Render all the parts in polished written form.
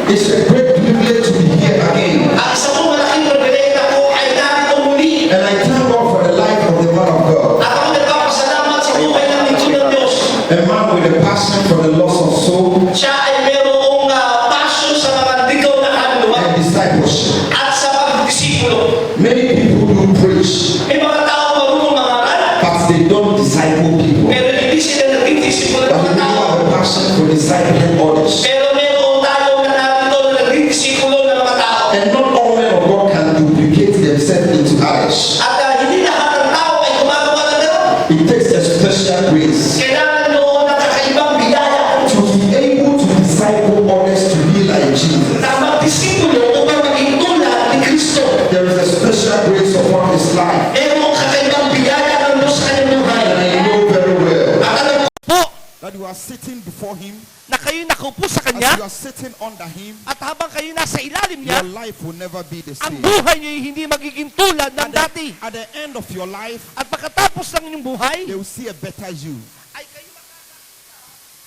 It's a great privilege to be here again. Ang isa pong malaking pribilehyo po ay narito muli. And I thank God for the life of the man of God. At ako nagpapasalamat sa buhay ng lingkod ng Diyos. A man with a passion for the loss of soul Siya ay mayroong passion sa mga ligaw na kaluluwa and discipleship. at sa pagdisipulo. Many people do preach, May mga tao marunong mangaral, but they don't disciple people. pero hindi sila nagdidisipulo ng But mga we tao. have a passion for discipling others. Pero mayroong tayo na narito na nagdidisipulo ng mga tao. And not all men of God can duplicate themselves into others. At hindi lahat ng tao ay gumagawa ng gano'n. It takes a special grace Kailangan noon ng kakaibang biyaya to be able to disciple others to be like Jesus. na magdisipulo upang maging tulad ni Kristo. There is a special grace upon his life, Mayroong kakaibang biyaya ng Diyos sa kanyang buhay. and I know very well At alam po that you are sitting before him, na kayo nakaupo sa as Kanya you are sitting under him, at habang kayo nasa ilalim niya, your life will never be the ang same. buhay niyo ay hindi magiging tulad ng dati. At the end of your life, At pagkatapos ng inyong buhay, they will see a better you, ay kayo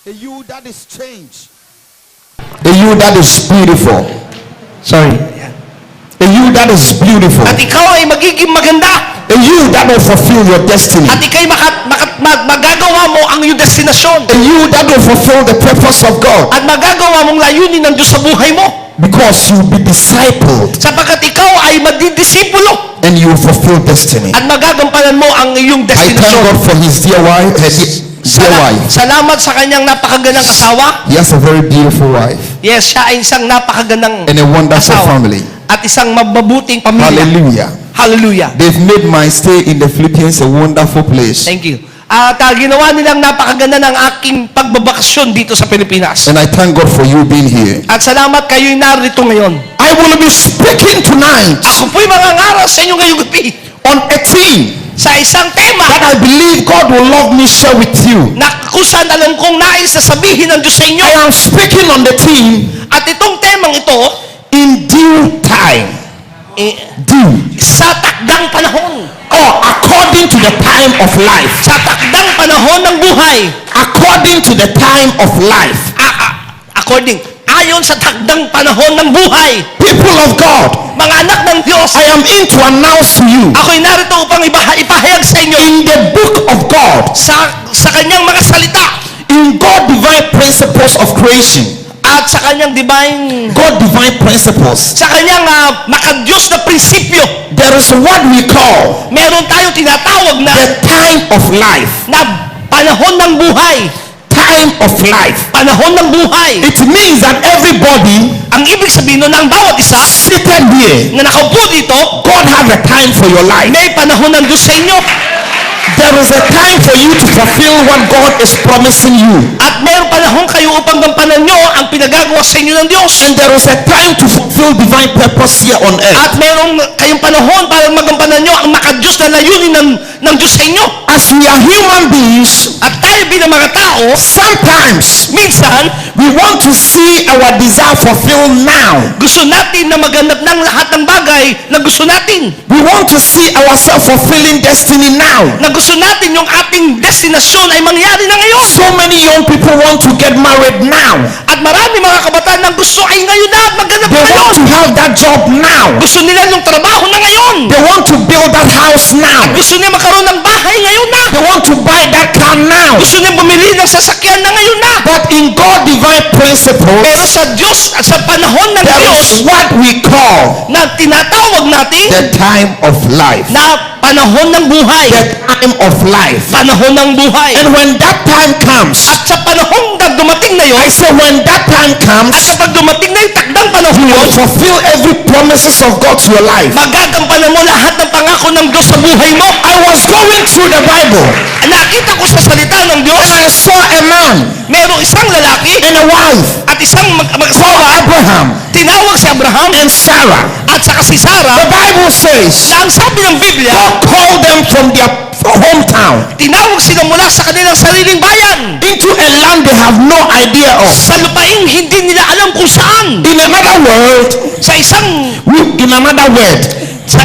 a you that is changed, a you that is beautiful, Sorry. a you that is beautiful, At ikaw ay magiging maganda. a you that will fulfill your destiny, At ikay magagawa mo ang iyong destinasyon. a you that will fulfill the purpose of God, At magagawa mong layunin ng Diyos sa buhay mo. because you will be discipled Sapagkat ikaw ay madidisipulo. and you will fulfill destiny. At magagampanan mo ang iyong I thank destinasyon. God for his dear wife. Salamat sa kanyang napakagandang asawa. He has a very beautiful wife Yes, siya ay isang napakagandang and a wonderful asawa. family. At isang mabubuting pamilya. Hallelujah. Hallelujah. They've made my stay in the Philippines a wonderful place. Thank you. At ginawa nilang napakaganda ng aking pagbabakasyon dito sa Pilipinas. And I thank God for you being here. At salamat kayo'y narito ngayon. I will be speaking tonight Ako po'y mangangaral sa inyo ngayong gabi on a theme sa isang tema that I believe God will love me share with you. na kung saan alam kong nais na sabihin ng Diyos sa inyo. I am speaking on the theme At itong temang ito, in due time. Due. sa takdang panahon. Or according to the time of life. Sa takdang panahon ng buhay. According to the time of life. Ayon sa takdang panahon ng buhay. People of God, Mga anak ng Diyos, I am in to announce to you ako'y narito upang ipahayag sa inyo in the book of God, sa kanyang mga salita in God divine principles of creation, at sa kanyang God divine principles, sa kanyang makadiyos na prinsipyo. there is what we call Meron tayong tinatawag na the time of life. panahon ng buhay. Time of life. Panahon ng buhay. It means that everybody Ang ibig sabihin nun ng bawat isa seated here, na nakaupo dito, God has a time for your life. may panahon ng Diyos sa inyo. There is a time for you to fulfill what God is promising you. At mayroong panahon kayo upang gampanan nyo ang pinagagawa sa inyo ng Diyos. And there is a time to fulfill divine purpose here on earth. At mayroong kayong panahon para magampanan nyo ang makadiyos na layunin ng Diyos sa inyo. As we are human beings, At tayo bilang mga tao, sometimes minsan, we want to see our desire fulfilled now. gusto natin na maganap ng lahat ng bagay na gusto natin. We want to see ourselves fulfilling destiny now. Na gusto natin yung ating destinasyon ay mangyari na ngayon. So many young people want to get married now. At marami mga kabataan na gusto ay ngayon na at magganap They ngayon. want to have that job now. Gusto nila yung trabaho na ngayon. They want to build that house now. Gusto nila magkaroon ng bahay ngayon na. They want to buy that car now. Gusto nila bumili ng sasakyan na ngayon na. But in God divine Pero principles, sa Diyos at sa panahon ng there Diyos is what we call na tinatawag natin the time of life. na panahon ng buhay. The time of life. Panahon ng buhay. And when that time comes, At sa panahon na dumating na yun, I say when that time at comes, kapag dumating na yung takdang panahon you yun, will fulfill every promises of God to your life. magagampanan mo lahat ng pangako ng Diyos sa buhay mo. I was going through the Bible Nakita ko sa salita ng Diyos, and I saw a man merong isang lalaki and a wife at isang called mag-asawa. Abraham Tinawag si Abraham and Sarah. at saka si The Sarah, Bible says na ang sabi ng Biblia, God called them from their hometown tinawag sila mula sa kanilang sariling bayan into a land they have no idea of. sa lupaing hindi nila alam kung saan. In another word, Sa isang in another word, sa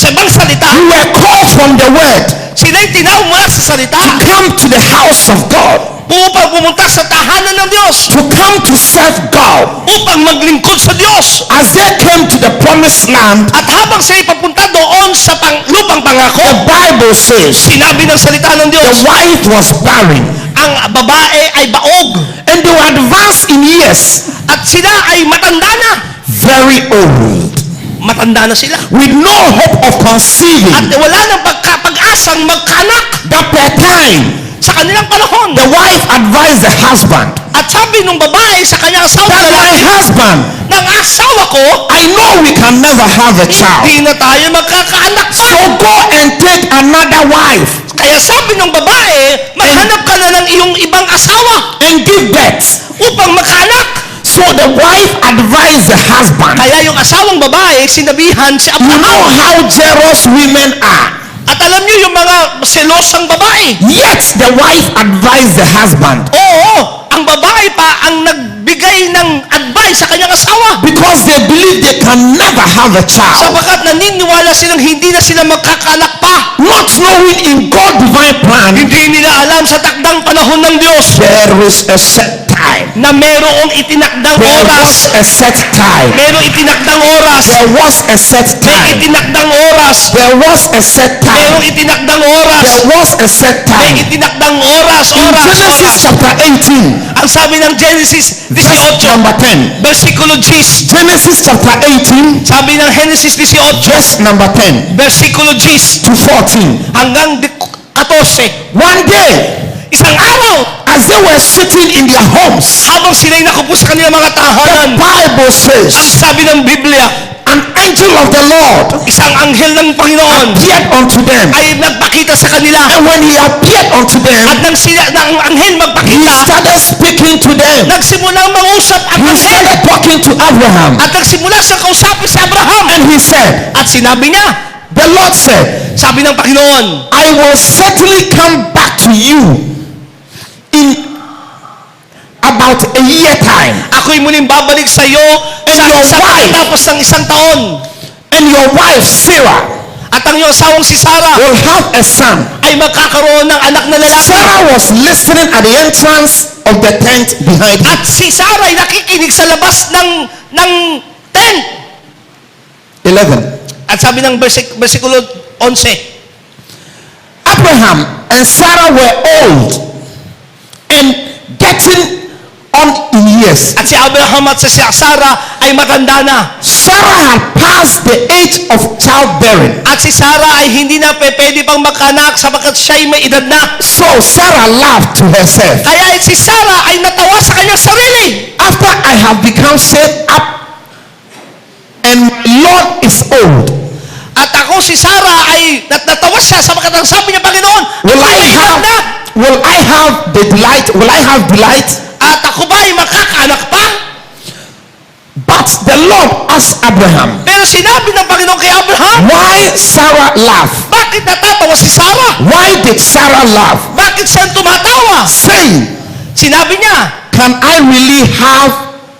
ibang salita, we were called from the word sila'y tinawag mula sa salita to come to the house of God. upang pumunta sa tahanan ng Diyos. Diyos to come to serve God. upang maglingkod sa Diyos. As they came to the promised land, At habang sila papunta doon sa lupang pangako, the Bible says sinabi ng salita ng the Diyos, wife was barren, ang babae ay baog and they were advanced in years, at sila ay matanda na. very old, Matanda na sila. with no hope of At conceiving. wala nang pag-asang magkanak That per time, sa kanilang panahon. the wife advised the husband At sabi nung babae sa kanyang asawa, that my husband, ng asawa ko, I know we can never have a child, hindi na tayo magkakaanak pa. so go and take another wife Kaya sabi ng babae, maghanap ka na ng iyong ibang asawa and give birth. upang makaanak. So the wife advised the husband. Kaya yung asawang babae, sinabihan si You know Abraham. how jealous women are. At alam niyo yung mga selosang babae. Yet the wife advised the husband Oo, ang babae pa ang nagbigay ng advice sa kanyang asawa. because they believe they can never have a child. Sapagkat naniniwala silang hindi na sila magkakaanak pa. Not knowing in God's divine plan, Hindi nila alam sa takdang panahon ng Diyos there is a set time. na merong itinakdang There oras. was a set time. Merong itinakdang oras. There was a set May time. itinakdang oras. There was a set Merong time. itinakdang oras. There was a set May time. itinakdang oras. In Genesis chapter 18, Ang sabi ng Genesis verse 18, number 10. versikulo 10. Genesis chapter 18, Sabi ng Genesis 18, verse number 10 versikulo 10 to 14. hanggang 14. One day, Isang araw, as they were sitting in their homes, habang sila'y nakupo sa kanilang mga the tahanan, Bible ang says, sabi ng Biblia, an angel of the Lord isang anghel ng Panginoon appeared unto them. ay nagpakita sa kanila. And when he appeared unto At them, nang anghel he magpakita, started speaking to them. nagsimulang mangusap ang He anghel. started talking to Abraham. At nagsimula siyang kausapin si Abraham. And he said, At sinabi niya, the Lord said, sabi ng Panginoon, I will certainly come back to you in about a year time. ako'y muling babalik sa iyo And your sa wife. pagkatapos ng isang taon. And your wife, Sarah, At ang iyong asawang si Sarah will have a son. ay magkakaroon ng anak na lalaki. Sarah was listening at the entrance of the tent behind him. At si Sarah ay nakikinig sa labas ng tent. 11. At sabi ng versikulo 11, Abraham and Sarah were old and getting on in years. at si Abraham at si Sarah ay matanda na. Sarah had passed the age of childbearing. At si Sarah ay hindi na pwede pang makanak sapagkat siya ay may edad na. So Sarah laughed to herself. Kaya si Sarah ay natawa sa kanyang sarili. After I have become set up and my Lord is old, At ako si Sarah ay natawa siya sapagkat ang sabi niya, Panginoon, will I may edad na. have the delight? Will I have delight? At ako ba ay makakaanak pa? But the Lord asked Abraham, Pero sinabi ng Panginoon kay Abraham, why Sarah laugh? bakit natatawa si Sarah? Why did Sarah laugh? Bakit siya tumatawa? Saying, Sinabi niya, can I really have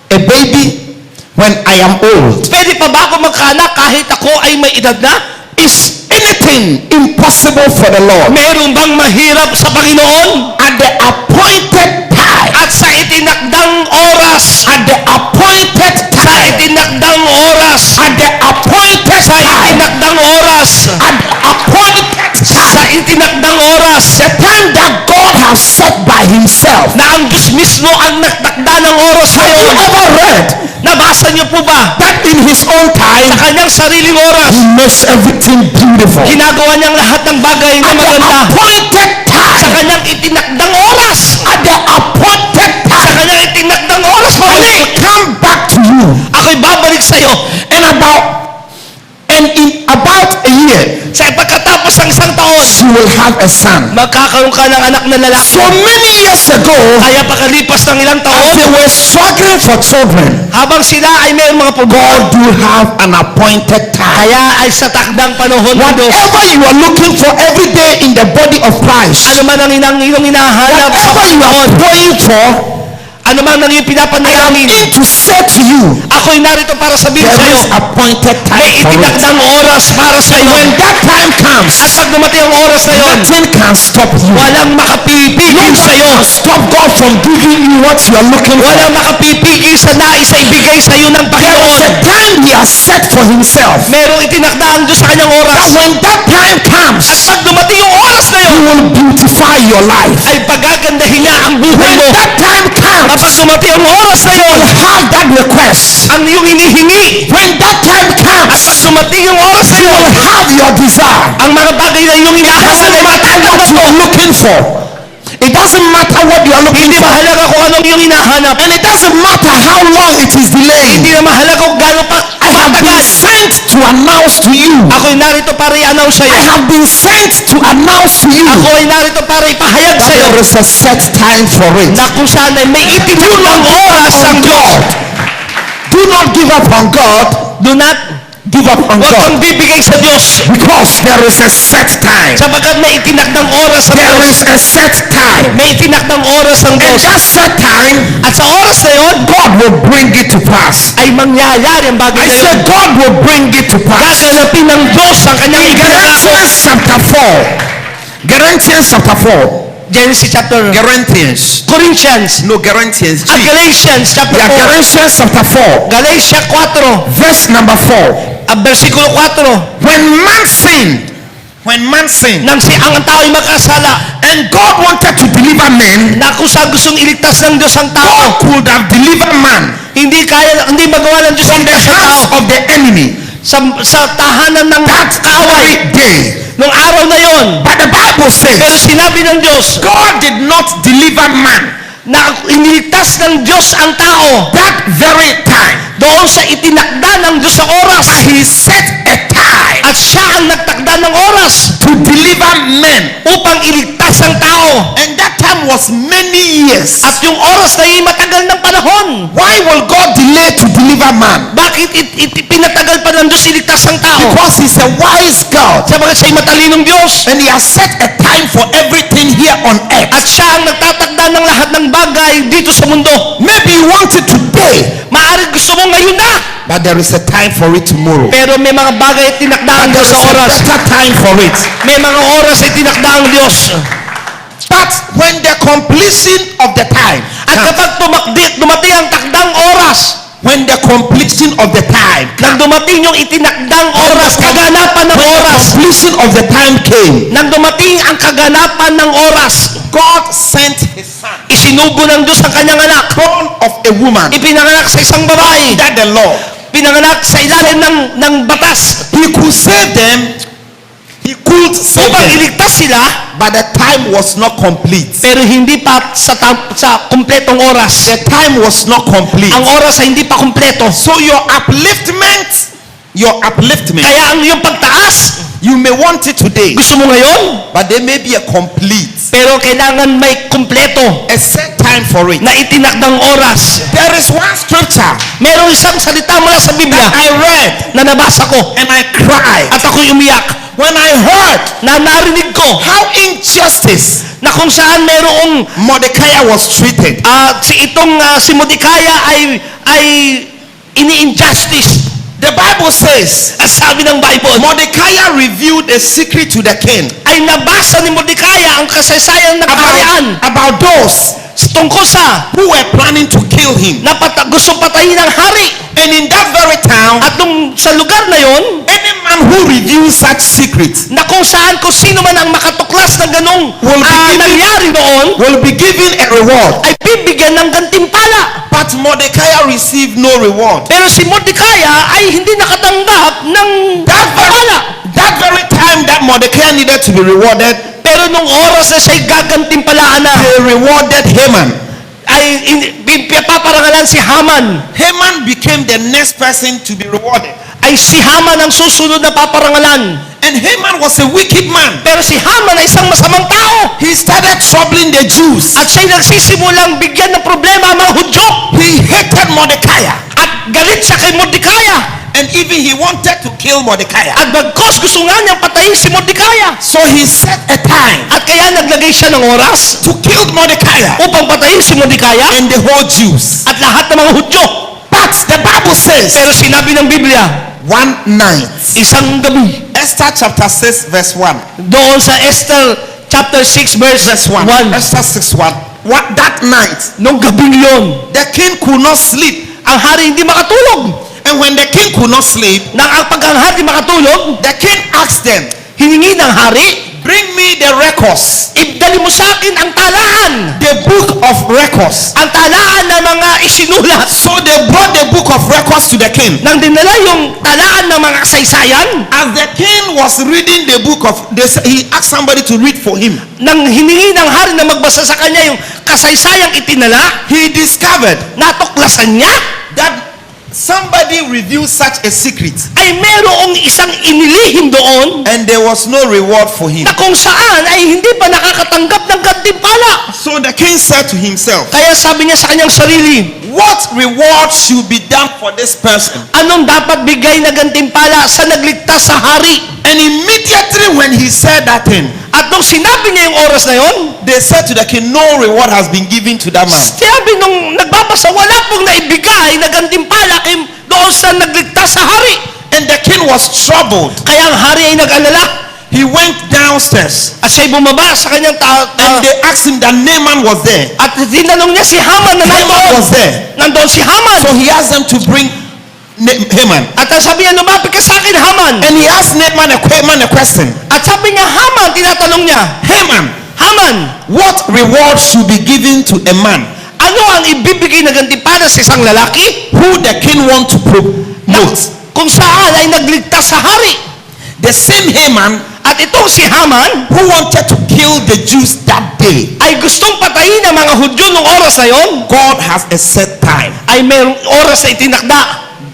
a baby when I am old? pwede pa ba ako magkaanak kahit ako ay may edad na? Is anything impossible for the Lord? Meron bang mahirap sa Panginoon? At the appointed time, At sa itinakdang oras, at the appointed sa time, itinakdang oras, at the appointed sa time, itinakdang oras, at the appointed sa time, itinakdang oras, the time that God has set by himself. na ang Diyos mismo ang nagtakda ng oras Have you ngayon. ever read Nabasa niyo po ba? that in his own Sa time, kanyang sariling oras, he makes everything beautiful? ginagawa niyang lahat ng bagay na At the maganda. appointed Sa time, kanyang itinakdang oras, at the appointed sa time, kanyang itinakdang oras, I pabalik. will come back to you. Ako'y babalik sa iyo. And in about a year, Sa pagkatapos ng isang taon, you will have a son. magkakaroon ka ng anak na lalaki. So many years ago, Kaya pagkalipas ng ilang as taon, they were struggling for children, habang sila ay may mga problema, God do have an appointed time. kaya ay sa takdang panahon ng Diyos, Whatever you are looking for every day in the body of Christ, ano man ang inang hinahanap sa whatever you are Panginoon, praying for, Ano man nang yung I am pinapanalangin, in to say to you, ako'y narito para sabihin sa there iyo, is appointed may time for it. itinakdang oras para sa iyo. When that time At comes, pag dumating ang oras na yon, nothing can stop you. walang makapipigil sa iyo. Stop God from giving you what you are looking for. Walang makapipigil sa nais na ibigay sa iyo ng There is Panginoon. a time He has set for Himself. Merong itinakda ang Diyos sa kanyang That oras. when that time comes, Pag dumating yung oras na He yon, will beautify your life. ay pagagandahin niya ang buhay When mo. that time comes, Kapag dumating ang oras na you yon, will have that request. ang iyong hinihingi. When that time At comes, pag dumating yung oras na you yon, will have your desire. ang mga bagay na iyong It hinahanap doesn't ay matter what matatanggap you mo. are looking for. It doesn't matter what you are looking Hindi for. mahalaga kung anong iyong hinahanap. And it doesn't matter how long it is delayed. Hindi na mahalaga kung gaano pa I have been matagal. sent to announce to you. Ako'y narito para i-announce sa I iyo. have been sent to announce to you Ako ay narito para ipahayag that sa iyo there is a set time for it. na kung saan ay may itinakdang oras ang Diyos. Do not give up on God. Do not, Give up on huwag kang God. bibigay sa Diyos. Because there is a set time. Sapagkat may itinakdang oras ang There Diyos. is a set time. May itinakdang oras ang And Diyos. that set time, At sa oras na yon, God will bring it to pass. ay mangyayari ang bagay I na yun. said God will bring it to pass. Gaganapin ng Diyos ang kanyang In itinakda. Galatians chapter 4. Galatians chapter 4. Genesis chapter, Corinthians. Corinthians, No, Galatians. at Galatians chapter Yeah, 4. Galatians chapter 4. Galatia 4, Verse number 4. versikulo 4. When man sinned, Nang si ang tao'y magkasala, and God wanted to deliver men, na kung saan gustong iligtas ng Diyos ang God tao, could have delivered man hindi magawa ng Diyos from ang the iligtas ng tao hands of the enemy sa tahanan ng that kaaway. very day. Nung araw na yon, But the Bible pero says sinabi ng Diyos God did not deliver man na iniligtas ng Diyos ang tao that very time. doon sa itinakda ng Diyos sa oras. He set a time At siya ang nagtakda ng oras to deliver men. upang iligtas ang tao. And that time was many years. At yung oras na yun matagal ng panahon. Why will God delay to deliver man? Bakit pinatagal pa ng Diyos iligtas ang tao? Because He's a wise God. Sabagat siya'y matalinong Diyos. And He has set a time for everything here on At earth. siya ang nagtatakda ng lahat ng bagay dito sa mundo. Maybe you want it today, Maaari gusto mo ngayon na. but there is a time for it tomorrow. Pero may mga bagay at tinakda ang And there Diyos is sa a oras. better time for it. May mga oras ay tinakda ang Diyos. But when the completion of the time, At kapag dumating ang takdang oras, when the completion of the time, nang dumating yung itinakdang oras, kaganapan ng when the oras, completion of the time came, nang dumating ang kaganapan ng oras, God sent His Son, isinugo ng Diyos ang kanyang anak. born of a woman, Ipinanganak sa isang babae. under the law. Pinanganak sa ilalim ng batas. He could save them. He could save Upang them. iligtas sila, But the time was not complete. pero hindi pa sa kumpletong oras. The time was not complete. Ang oras ay hindi pa kumpleto. So your upliftment, Kaya ang iyong pagtaas, you may want it today, gusto mo ngayon, but there may be a complete, pero kailangan may kumpleto a set time for it. na itinakdang oras. There is one scripture Merong isang salita mula sa Biblia I read na nabasa ko and I cried at ako'y umiyak when I heard na narinig ko how injustice na kung saan merong Mordecai was treated. si Mordecaya ay ini-injustice. The Bible says At sabi ng Bible, Mordecai revealed a secret to the king ay nabasa ni Mordecaya ang kasaysayan ng kaharian about those tungkol sa who were planning to kill him. na gustong patayin ng hari. And in that very town, At nung sa lugar na yon, any man who reveals such secrets na kung sino man ang makatuklas ng ganong Will be given- nangyari noon, will be given a reward. ay bibigyan ng gantimpala. But Mordecai received no reward. Pero si Mordecaya ay hindi nakatanggap ng gantimpala. That very time that Mordecai needed to be rewarded, Pero nung oras na siya'y gagantimpalaan na, they rewarded Haman. ay paparangalan si Haman. Haman became the next person to be rewarded. Ay si Haman ang susunod na paparangalan. And Haman was a wicked man. Pero si Haman ay isang masamang tao. He started troubling the Jews. At siya'y nagsisimulang bigyan ng problema ang mga Hudyo. He hated Mordecai. At galit siya kay Mordecaya. And even he wanted to kill Mordecai. At bagkos gusto nga niyang patayin si Mordecai. So he set a time At kaya naglagay siya ng oras to kill Mordecai upang patayin si Mordecai and the whole Jews. at lahat ng mga Hudyo. But the Bible says Pero sinabi ng Biblia, one night, isang gabi, Esther chapter 6 verse 1. doon sa Esther chapter 6 verse Verse 1. 1, Esther 6 1. That night, nung gabing yon, the king could not sleep. ang hari hindi makatulog. And when the king could not sleep, Nang pag ang hari makatulog, the king asked them, hiningi ng hari, bring me the records, ibdali mo sa akin ang talaan. the book of records. Ang talaan ng mga isinulat. So they brought the book of records to the king. Nang dinala yung talaan ng mga kasaysayan, As the king was reading the book of, he asked somebody to read for him. nang hiningi ng hari na magbasa sa kanya yung kasaysayang itinala, He discovered natuklasan niya that somebody revealed such a secret, ay merong isang inilihim doon and there was no reward for him. na kung saan ay hindi pa nakakatanggap ng gantimpala. So the king said to himself, Kaya sabi niya sa kanyang sarili, what reward should be done for this person? anong dapat bigay na gantimpala sa nagligtas sa hari? And immediately when he said that thing, At nung sinabi niya yung oras na yon, they said to the king, no reward has been given to that man. sabi nung nagbabasa, wala pong naibigay na gantimpala kay doon sa nagligtas sa hari. And the king was troubled. Kaya ang hari ay nag-alala He went downstairs, at siya'y bumaba sa kanyang and they asked him that Naaman was there. at tinanong niya si Haman na Haman was nandoon. there. Nandoon si Haman. So he asked them to bring Haman. At sabi niya, lumapit ka sa akin, Haman. And he asked Naaman a question. At sabi niya, Haman, tinatanong niya, Haman, Haman, what reward should be given to a man ano ang ibibigay na gantimpala sa isang lalaki who the king want to na promote? kung saan ay nagligtas sa hari? The same Haman At itong si Haman who wanted to kill the Jews that day, ay gustong patayin ng mga Hudyo nung oras na yon, God has a set time. ay mayroong oras na itinakda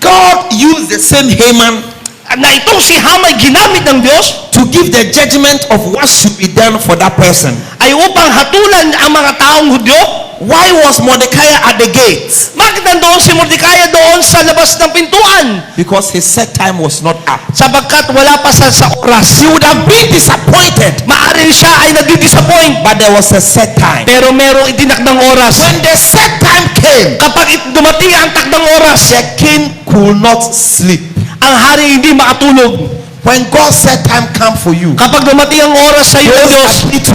God used the same Haman na itong si Haman ay ginamit ng Diyos to give the judgment of what should be done for that person. ay upang hatulan ang mga taong Hudyo. Why was Mordecai at the gate? Bakit nandoon si Mordecai doon sa labas ng pintuan? Because his set time was not up. Sapagkat wala pa sa oras. He would have been disappointed, Maaring siya ay nadi-disappoint. but there was a set time. Pero merong itinakdang oras. When the set time came, Kapag dumating ang takdang oras, the king could not sleep. ang hari hindi makatulog. When God's set time come for you, Kapag dumating ang oras sa iyo, those Diyos, that need to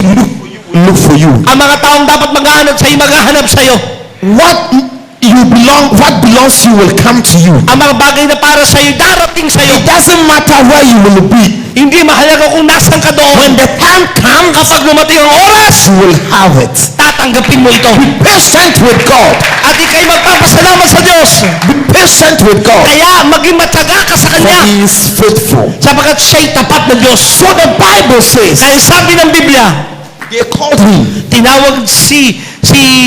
look for you. ang mga taong dapat maghahanap sa iyo, maghahanap sa iyo. What belongs to you will come to you. Ang mga bagay na para sa iyo, darating sa iyo. It doesn't matter where you will be. Hindi mahalaga kung nasan ka When doon. the time comes, Kapag dumating ang oras, you will have it. tatanggapin mo ito. Patient with God. At ikay magpapasalamat sa Diyos. Be patient with God. Kaya maging matyaga ka sa For Kanya. He is faithful. Sapagkat siya'y tapat na Diyos. So the Bible says, Kaya sabi ng Biblia, they called him tinawag si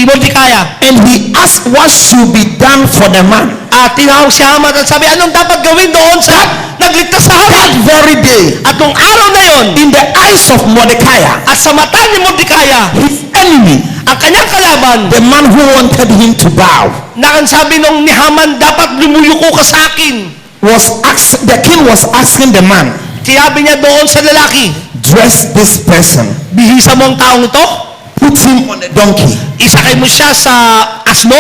Mordecai. and he asked what should be done for the man. At tinawag si Haman at sabi, anong dapat gawin doon sa nagligtas sa hari? That very day, At nung araw na yon, in the eyes of Mordecai, at sa mata ni Mordecai, his enemy, ang kanyang kalaban, the man who wanted him to bow, na ang sabi nung ni Haman, dapat lumuyuko ka sa akin. the king was asking the man, Sabi niya doon sa lalaki, dress this person, bihisa mo ang taong ito, put him on a donkey, isakay mo siya sa asno,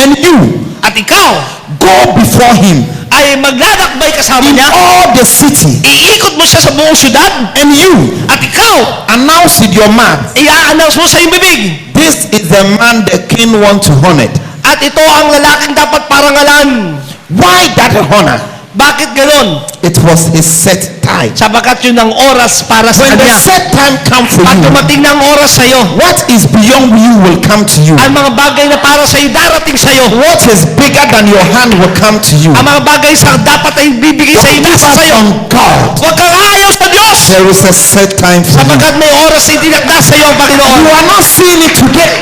and you at ikaw go before him ay maglalakbay kasama in niya. all the city, Iikot mo siya sa buong syudad, and you at ikaw, announce with your mouth, i-announce mo sa iyong bibig. this is the man the king want to honor. At ito ang lalaking dapat parangalan. Why that honor? Bakit ganon? It was his set time. Sabagat yun ang oras para sa When the kanya. set time come for Pag you, dumating na ang oras sa iyo, what is beyond you will come to you. ang mga bagay na para sa iyo darating sa iyo. What is bigger than your hand will come to you. Ang mga bagay sa dapat ay bibigay sa iyo Give nasa us sa iyo. from God. Huwag kang aayaw sa Diyos. There is a set time for you. Sabagat may oras na itinakda sa iyo ang Panginoon. You are not seeing it today.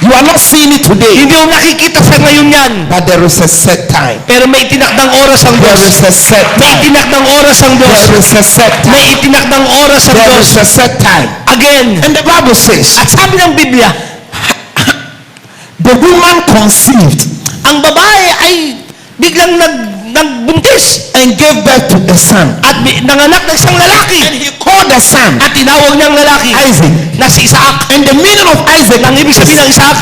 You are not seeing it today. Hindi mo nakikita sa ngayon yan. But there is a set time. Pero may itinakdang oras ang There Diyos. is a set May time. itinakdang oras ang Diyos. There is a set time. May itinakdang oras ang There Diyos. is a set time. Again. And the Bible says, At sabi ng Biblia, the woman conceived ang babae ay biglang nagbuntis and gave birth to a son. at nanganak ng isang lalaki And he called the son at tinawag niyang lalaki Isaac. na si Isaac. And the meaning of Isaac Ang ibig sabihin ng Isaac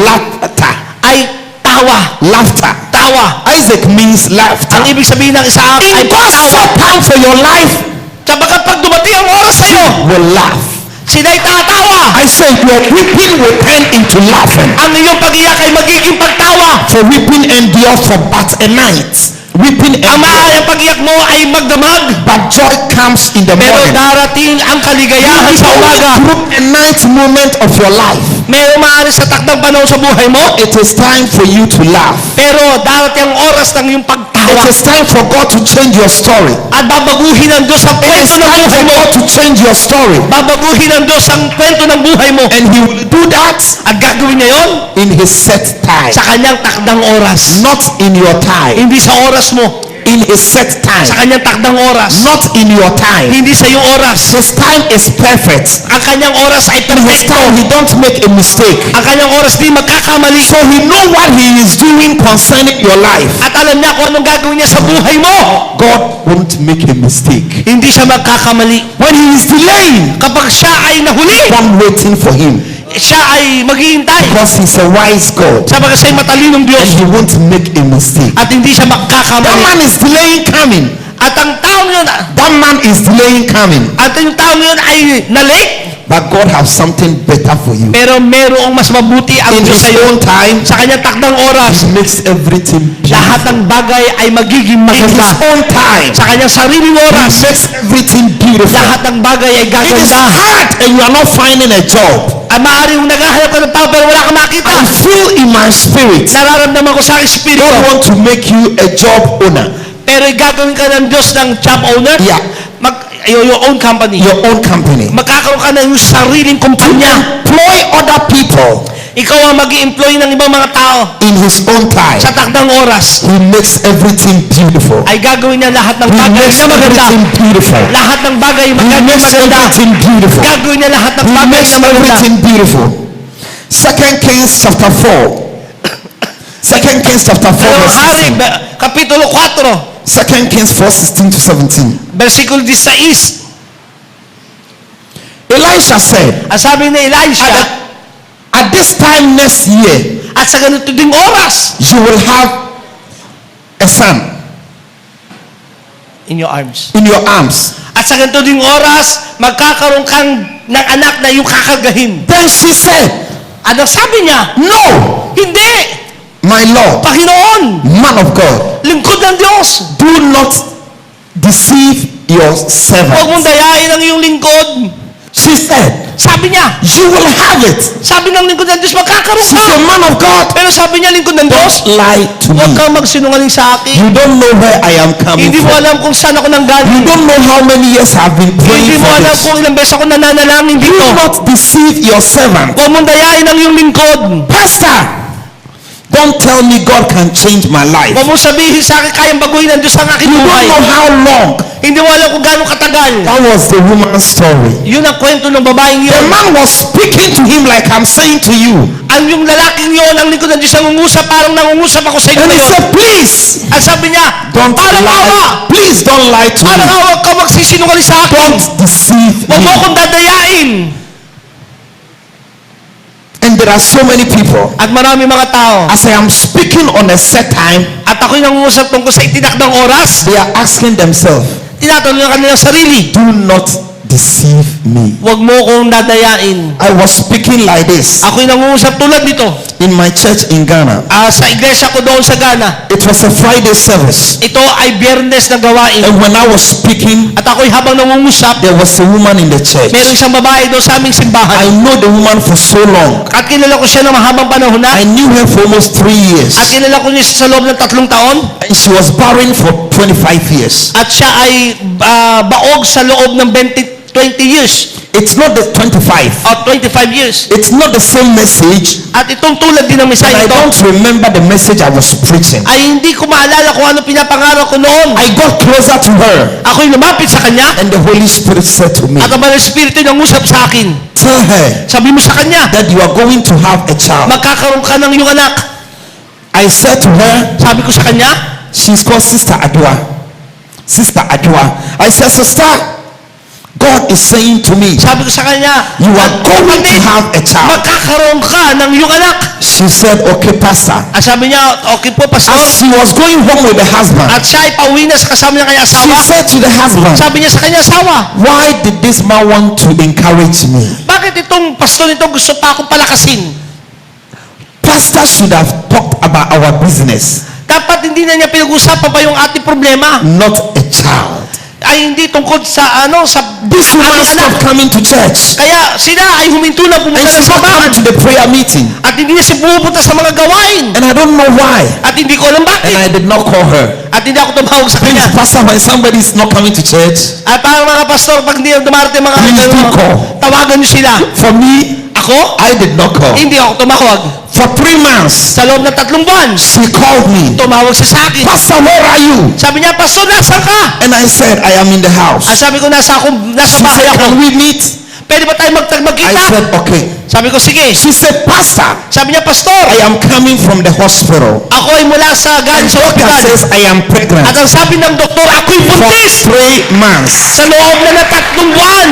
laughter. ay tawa. Laughter. Tawa. Isaac means laughter. Ang ibig sabihin ng Isaac ay In God's tawa. set time for your life, Sabagat pag dumating ang oras sa'yo, will laugh. sila'y tatawa. I said your weeping will turn into laughing. Ang iyong pag-iyak ay magiging pagtawa. For weeping endures for but a night. Weeping Ang endures, maayang pag-iyak mo ay magdamag. but joy comes in the Pero morning. darating ang kaligayahan sa umaga. Through a night moment of your life, Meron maaari sa takdang panahon sa buhay mo. it is time for you to laugh. Pero darating ang oras ng iyong It pagtawa. is time for God to change your story. At babaguhin ng Diyos ang It is kwento ng time buhay for mo. God to change your story. Babaguhin ng Diyos ang kwento ng buhay mo. And He will do that At gagawin niya yon in His set time. sa kanyang takdang oras. Not in your time. Hindi sa oras mo. In His set Sa time. kanyang takdang oras. Not in your time. Hindi sa iyong oras. His time is perfect. Ang kanyang oras ay In His perfecto. time, He don't make a mistake. Ang kanyang oras di magkakamali. So He know what He is doing concerning your life. At alam niya kung anong gagawin niya sa buhay mo. God won't make a mistake. Hindi siya magkakamali. When He is delaying, Kapag siya ay nahuli, one waiting for Him. siya ay maghihintay. Because He's a wise God. Sabagat siya ay matalinong And Diyos. He won't make a mistake. At hindi siya That magkakamali. man is delaying coming. At ang taong yun, That man is delaying coming. at yung taong yun ay na-late. But God has something better for you. Pero merong mas mabuti ang In Diyos His sa iyo. own time, Sa kanyang takdang oras, He makes everything lahat beautiful. ng bagay ay magiging In His maganda. own time, Sa kanyang sariling He oras, makes everything beautiful. lahat ng bagay ay It is gaganda. hard and you are not finding a job. Ay maaaring naghahanap ka ng tao pero wala kang makita. I feel in my spirit, Nararamdaman ko sa aking espiritu. God wants to make you a job owner. Pero gagawin ka ng Diyos ng job owner. Yeah. Your own company. Your own company. Magkakaroon ka ng iyong sariling kumpanya. Employ other people Ikaw ang mag-i-employ ng ibang mga tao. in His own time. Sa takdang oras, He makes everything beautiful. ay gagawin niya lahat ng He bagay makes na maganda. everything beautiful. Lahat ng bagay He maganda. makes everything beautiful. Gagawin niya lahat ng He bagay makes na maganda. everything beautiful. 2 Kings chapter 4. 2 Kings chapter 4 Pero verse Hari, 16. Kapitulo 4, 2 Kings 4:16 to 17. versikulo 16. Elisha said, Ang sabi ni Elisha, at this time next year, at sa ganito ding oras, you will have a son in your arms. in your arms. At sa ganito ding oras, magkakaroon kang ng anak na yung kakargahin. Then she said, At ang sabi niya, no, hindi! my Lord, Panginoon! man of God, Lingkod ng Diyos! do not deceive your Huwag mong servant. dayain ang iyong lingkod. She said, Sabi niya, you will have it. sabi ng lingkod ng Diyos, magkakaroon She's ka. a man of God. Pero sabi niya, lingkod ng Diyos, Don't lie to huwag me. kang magsinungaling sa akin. You don't know where I am coming Hindi mo from. alam kung saan ako You nanggaling. don't know how many years I've been Hindi praying mo for alam this. kung ilang beses ako nananalangin Do dito. not deceive your servant. Huwag mong dayain ang iyong lingkod. Pastor, don't tell me God can change my life. Huwag mong sabihin sa akin, kayang baguhin ng Diyos ang aking You don't buhay. know how long. Hindi mo alam kung gaano katagal. That was the woman's story. Yun ang kwento ng babaeng The yun. man was speaking to him like I'm saying to you. Ang yung lalaking yun, ang lingkod ng Diyos ang ungusap, parang nangungusap ako sa inyo And he ngayon. said, please, At sabi niya, don't parang awa. lie. Please don't lie to Parang me. awa ka magsisinungaling sa akin. Don't deceive Huwag mo me. akong dadayain. And there are so many people. At marami mga tao. As I am speaking on a set time, At ako'y nangungusap tungkol sa itinakdang oras. they are asking themselves, Tinatanong ng kanilang sarili. do not deceive me. Huwag mo akong dadayain. I was speaking like this Ako'y nangungusap tulad nito. in my church in Ghana. Sa iglesia ko doon sa Ghana. It was a Friday service. Ito ay biyernes na gawain. And when I was speaking, At ako'y habang nangungusap, there was a woman in the church. meron isang babae doon sa aming I simbahan. know the woman for so long. At kilala ko siya ng mahabang panahon na. I knew her for almost 3 years. At kilala ko niya sa loob ng 3 taon. And she was barren for 25 years. At siya ay baog sa loob ng 20 years. It's not the 25. O 25 years. It's not the same message. At itong tulad din ng And mensahe I ito, don't remember the message I was preaching. ay hindi ko maalala kung ano pinapangarap ko noon. I got closer to her. Ako'y lumapit sa kanya. And the Holy Spirit said to me, At ang Banal Espiritu nang usap sa akin. tell her Sabi mo sa kanya, that you are going to have a child. magkakaroon ka ng iyong anak. I said to her, Sabi ko sa kanya, She's called Sister Adua. Sister Adua. I said, sister, God is saying to me, Sabi ko sa kanya, you are going to have a child. magkakaroon ka ng iyong anak. She said, okay, pastor. Sabi niya, okay po, pastor. As she was going home with the husband, At siya ay pauwi na sa kasama niya kanya she asawa. said to the husband, Sabi niya sa kanya asawa, why did this man want to encourage me? bakit itong pastor nito gusto pa akong palakasin? Pastor should have talked about our business, Dapat hindi na niya pinag-usapan pa yung ating problema. not a child. Ay hindi tungkol sa sa This woman ating anak. stopped coming to church, Kaya sila ay huminto na and pumunta she's sa not coming simbahan. to the prayer meeting, At hindi na siya pumupunta sa mga gawain. and I don't know why, At hindi ko alam and bakit. I did not call her. At hindi ako tumawag sa Please, kanya. pastor, when somebody is not coming to church, At parang mga pastor, pag hindi dumarating mga Please do call. tawagan niyo sila. for me, Ako, I did not call. hindi ako tumawag. For 3 months, Sa loob ng 3 buwan, she called me, tumawag siya sa akin. Pastor, where are you? Sabi niya, pastor, nasaan ka? And I said, I am in the house. Sabi ko, nasa She bahay said, ako. can we meet? Pwede ba tayo I magkita? said, okay. Sabi ko, sige. She said, Pastor, Sabi niya, pastor, I am coming from the hospital. ako ay mula sa galing And sa doctor ospital. says I am pregnant At ang sabi ng doktor, ako'y for buntis 3 months. sa loob na ng 3 buwan.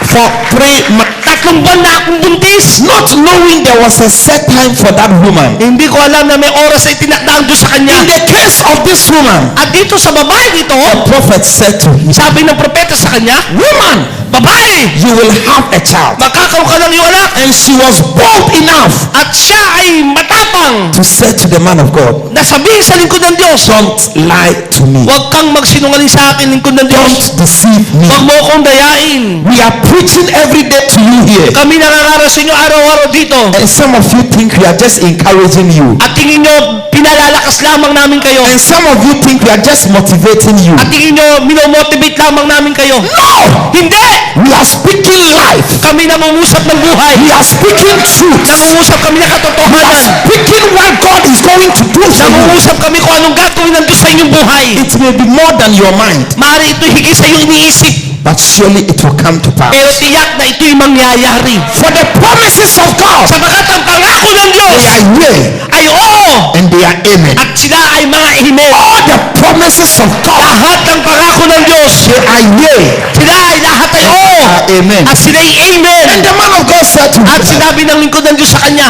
For 3 months. 3 buwan na akong buntis. Not knowing there was a set time for that woman. Hindi ko alam na may oras ay tinakda ang Diyos sa In kanya. the case of this woman, At dito sa babae dito, the prophet said to him, sabi ng propeta sa kanya, woman, babae, you will have a child. magkakaroon ka ng iyong anak. And she was bold enough At siya ay matapang to say to the man of God, na sabihin sa lingkod ng Diyos, don't lie to me. huwag kang magsinungaling sa akin, lingkod ng Diyos. Don't deceive me. Huwag mo akong dayain. We are preaching every day to you here. Kami nangangaral sa inyo araw-araw dito. And some of you think we are just encouraging you. At tingin nyo, pinalalakas lamang namin kayo. And some of you think we are just motivating you. At tingin nyo, minomotivate lamang namin kayo. No! Hindi! We are speaking life. Kami nangungusap ng buhay. We are speaking truth. Nangungusap kami ng We are katotohanan. speaking what God is going to do for you. Nangungusap kami kung anong gagawin ng Diyos sa inyong buhay. It may be more than your mind, Maaari ito higit sa iyong iniisip. but surely it will come to Pero pass. tiyak na ito'y mangyayari. For the promises of God, Sapagat ang pangako ng Diyos they are yea ay oo. and they are amen. At sila ay mga amen. All the promises of God, Lahat ng pangako ng Diyos, they are yea sila ay lahat ay oo. and are amen. At sila ay amen. And the man of God said to At him, sinabi ng lingkod ng Diyos sa kanya,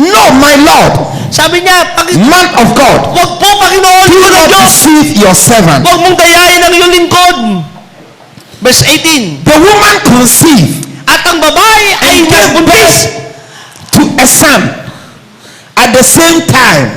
no, my Lord, sabi niya, man of God, wag po Panginoon, do lingkod ng not Diyos. deceive your servant. Huwag mong dayain ang iyong lingkod. Verse 18. The woman conceived At ang babae ay and gave nagbuntis. birth to a son at the same time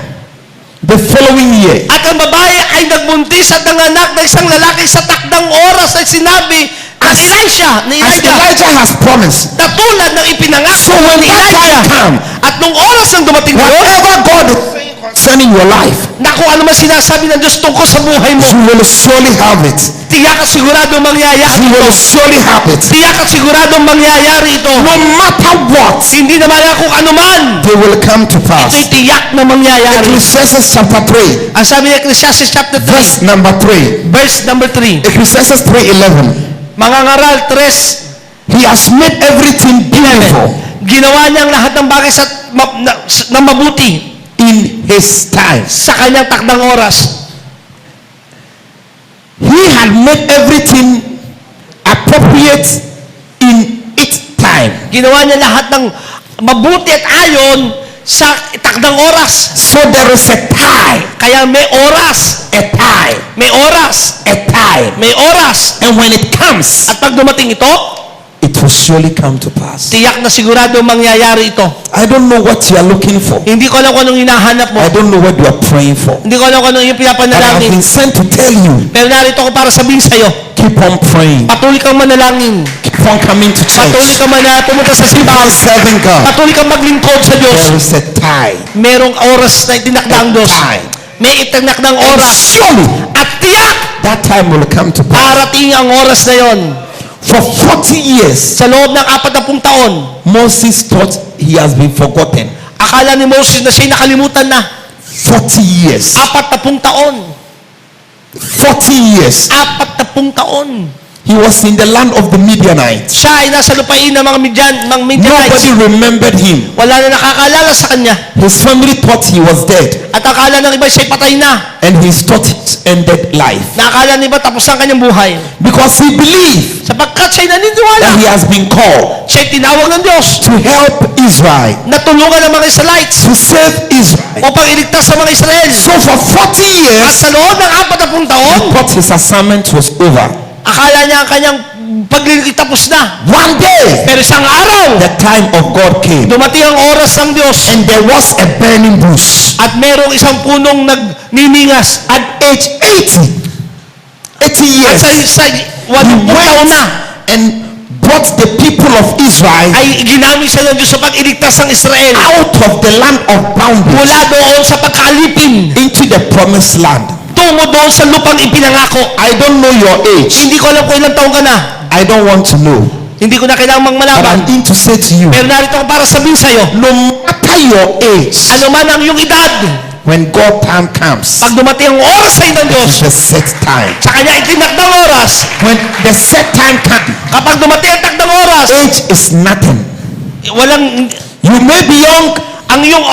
the following year. At ang babae ay nagbuntis at nanganak na isang lalaki sa takdang oras ay sinabi ni As Elijah, Elijah has promised. na tulad ng ipinangako So when ni that time Elijah. come, At nung oras ng dumating yun, whatever God is saying concerning your life, na kung ano man sinasabi ng Diyos tungkol sa buhay mo, you will surely have it. tiyak at sigurado mangyayari You ito. will surely have it. Tiyak at sigurado mangyayari ito. No matter what, Hindi naman kung ano man, they will come to pass. ito'y tiyak na mangyayari. Ecclesiastes chapter 3, Ang sabi ni Ecclesiastes chapter 3, verse number 3. verse number 3. Ecclesiastes 3:11. Mga ngaral 3, He has made everything beautiful ginawa niya ang lahat ng bagay na mabuti in His time. sa kanyang takdang oras. He had made everything appropriate in its time. Ginawa niya lahat ng mabuti at ayon sa takdang oras. So there is a time, Kaya may oras, a time, may oras, a time. may oras. And when it comes, At pag dumating ito, it will surely come to pass. tiyak na sigurado mangyayari ito. I don't know what you are looking for. Hindi ko alam kung anong hinahanap mo. I don't know what you are praying for. Hindi ko alam kung anong yung But I've pinapanalangin. been sent to tell you, Pero narito ko para sabihin sa'yo, keep on praying. patuloy kang manalangin. Keep on coming to Patuloy church. kang pumunta sa Keep simbahan. on serving God. Patuloy kang maglingkod sa Diyos. There is a time. Merong oras na itinakda ang Diyos. Time. May itinakdang And oras. surely At tiyak, that time will come to pass. parating ang oras na yon. For 40 years, Sa loob ng 40 taon, Moses thought he has been forgotten. akala ni Moses na siya'y nakalimutan na. 40 years. 40 taon. 40 years. 40 taon. He was in the land of the Midianites. Siya ay nasa lupain ng mga Midianites. Nobody remembered him. Wala na nakakaalala sa kanya. His family thought he was dead, At akala ng iba siya'y patay na. and he thought it ended life. Nakakala ng iba tapos ang kanyang buhay. Because he believed Sapagkat siya'y that naniniwala. he has been called Siya'y tinawag ng Diyos to help Israel, na tulungan ng mga Israelites to save Israel. upang iligtas sa mga Israel. So for 40 At years, sa loob ng 40 taon, he thought his assignment was over. akala niya ang kanyang pagliligtas tapos na. One day, Pero isang araw, the time of God came, dumating ang oras ng Diyos and there was a burning bush. at merong isang punong nagniningas. At age 80 At years, sa he 80 taon na, went and brought the people of Israel ay ginamit siya ng Diyos sa pag-iligtas ng Israel out of the land of bondage mula doon sa pagkaalipin into the promised land. tungo doon sa lupang ipinangako. I don't know your age. Hindi ko alam kung ilang taon ka na. I don't want to know. Hindi ko na kailangang But malaman. I'm in to say to you, Pero narito ako para sabihin sa'yo, no matter your age, ano man ang iyong edad, when God time comes, pag dumating ang oras sa'yo ng Diyos, it's the set time. sa kanya itinakdang oras, When the set time comes, kapag dumating ang takdang oras, age is nothing. walang, You may be young. ang iyong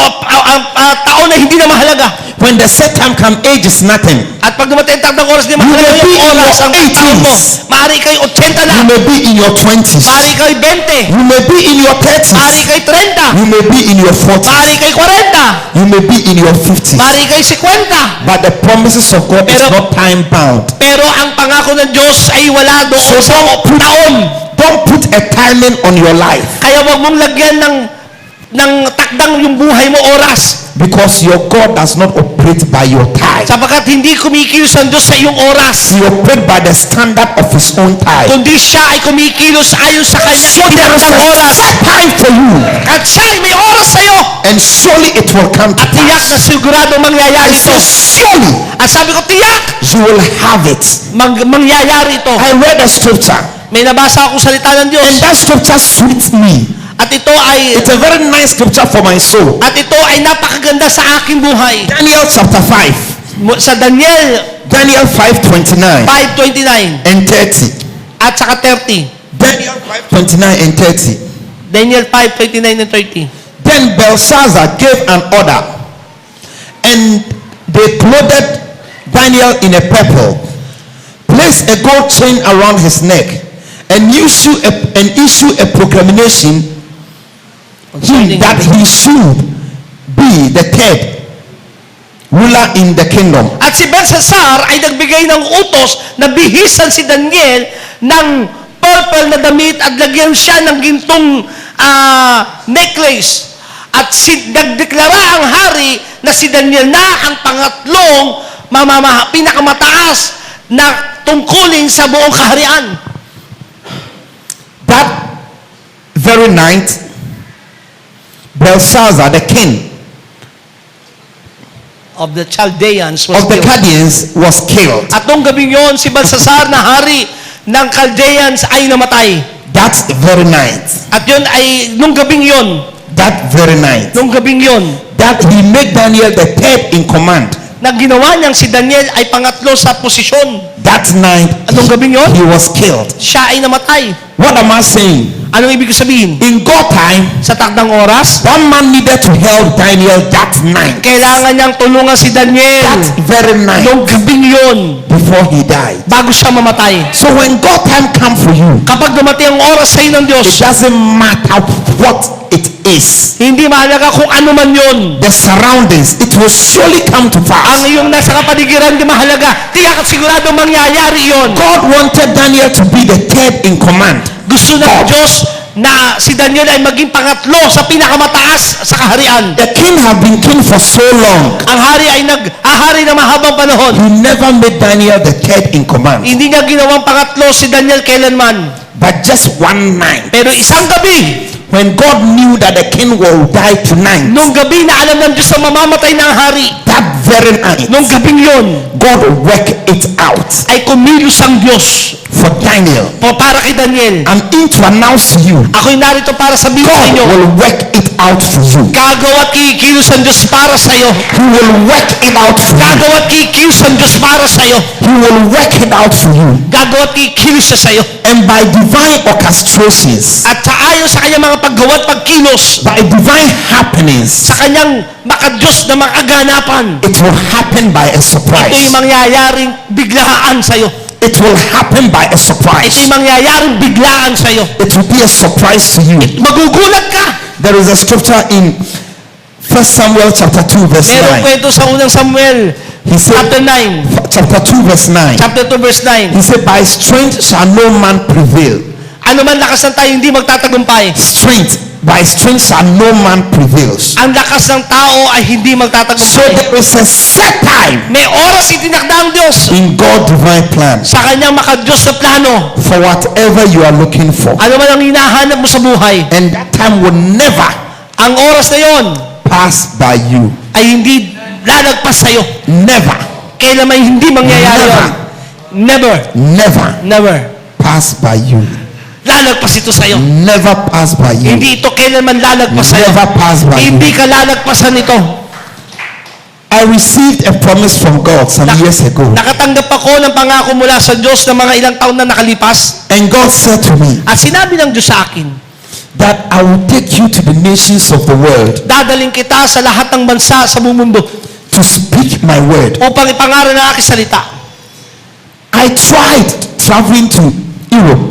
taon na hindi na mahalaga. When the set time comes, age is nothing. At pag dumating ang takdang oras, hindi You mahalaga may be yung in oras, your ang taon mo. 80s. Maaari kayo 80 na, You may be in your 20s. maaari kayo 20, You may be in your maaari 30s. kayo 30, You may be in your 40s. maaari kayo 40, You may be in your 50s. maaari kayo 50. But the promises of God is Pero- not time bound. Pero ang pangako ng Diyos ay wala doon So sa taon. don't put a timing on your life, Kaya wag mong lagyan ng takdang yung buhay mo oras. because your God does not operate by your time. Sapagkat hindi kumikilos ang Diyos sa iyong oras. He operates by the standard of his own time. Kundi siya ay kumikilos ayon sa kanyang So there is itinakdang a oras. set time for you, At siya ay may oras sa iyo. and surely it will come to At tiyak na pass. sigurado mangyayari I ito. say surely At sabi ko, tiyak you will have it. mangyayari ito. I read a scripture, May nabasa akong salita ng Diyos. and that scripture sweets me. At ito ay It's a very nice scripture for my soul. ay napakaganda sa aking buhay. Daniel chapter 5, Sa Daniel Daniel 5:29 5:29 and 30. at saka 30. Daniel 5:29 and 30. Daniel 5:29 and 30. Then Belshazzar gave an order, and they clothed Daniel in a purple, placed a gold chain around his neck, and issue a proclamation that he should be the third ruler in the kingdom. At si Belshazzar ay nagbigay ng utos na bihisan si Daniel ng purple na damit at lagyan siya ng gintong necklace. At nagdeklara ang hari na si Daniel na ang pangatlong pinakamataas na tungkulin sa buong kaharian. That very night, Belshazzar, the king Of the Chaldeans was of the killed. Chaldeans, was killed. At nung gabing yon, si Belshazzar na hari ng Chaldeans ay namatay. That very night, At yun ay, nung gabing yon, that very night, nung gabing yon, that he made Daniel the third in command. na ginawa niyang si Daniel ay pangatlo sa posisyon. That night, Anong gabing yun? he was killed. Siya ay namatay. What am I saying? Anong ibig sabihin? In God time, Sa takdang oras, one man needed to help Daniel that night, kailangan niyang tulungan si Daniel that very night, nung gabing yon before he died. bago siya mamatay. So when God time comes for you, Kapag dumating ang oras sa iyo ng Diyos, it doesn't matter what it is, hindi mahalaga kung ano man yon. the surroundings, it will surely come to Ang pass. iyong nasa kapaligiran, hindi mahalaga. Tiyak at sigurado mangyayari yon. God wanted Daniel to be the third in command. Gusto ng Diyos na si Daniel ay maging pangatlo sa pinakamataas sa kaharian. The king had been king for so long. Ang hari ay nag-ahari na mahabang panahon. He never made Daniel the third in command. Hindi niya ginawang pangatlo si Daniel kailanman. But just one night, Pero isang gabi, when God knew that the king will die tonight, nung gabi na alam ng Diyos na mamamatay ng hari, that very night, nung gabing yon, God worked it out ay kumilos ang Diyos for Daniel. para kay Daniel. I'm in to announce to you, Ako'y narito para sabihin sa God inyo, will work it out for you. gagawa at kikilos ang Diyos para sa iyo. He will work it out for you. Gagawa at kikilos ang Diyos para sa iyo. He will work it out for you. Gagawa at kikilos siya sa iyo. And by divine orchestrations, At sa ayon sa kanyang mga paggawa at pagkilos, by divine happenings, sa kanyang makadiyos na makaganapan, it will happen by a ito'y surprise. mangyayaring biglaan sa iyo. It will happen by a Ito'y surprise. mangyayaring biglaan sa iyo. It will be a surprise to you. Magugulat ka. There is a scripture in 1 Samuel chapter 2 verse Merong 9. kwento sa unang Samuel, He said, chapter 9. chapter 2 verse 9. Chapter 2 verse 9. He said, by strength shall no man prevail. Ano man lakas ng tayo, hindi magtatagumpay. By strength shall no man prevail. Ang lakas ng tao ay hindi So magtatagumpay. there is a set time May oras itinakda ang Diyos in God's divine plan sa kanyang makadiyos na plano. for whatever you are looking for. Ano man ang hinahanap mo sa buhay, And that time will never ang oras na yon pass by you. ay hindi lalagpas sa'yo. Never, Kailan may hindi mangyayari yun? Never. never Never. pass by you. Lalagpas ito sa'yo. Never pass by you. Hindi ito kailanman lalagpas sa'yo. Never pass by you. Hindi ka lalagpasan ito. I received a promise from God some years ago. Nakatanggap ako ng pangako mula sa Diyos ng mga ilang taon na nakalipas. And God said to me At sinabi ng Diyos sa akin, that I will take you to the nations of the world dadaling kita sa lahat ng bansa sa buong mundo to speak my word. upang ipangaral ng aking salita. I tried traveling to Europe.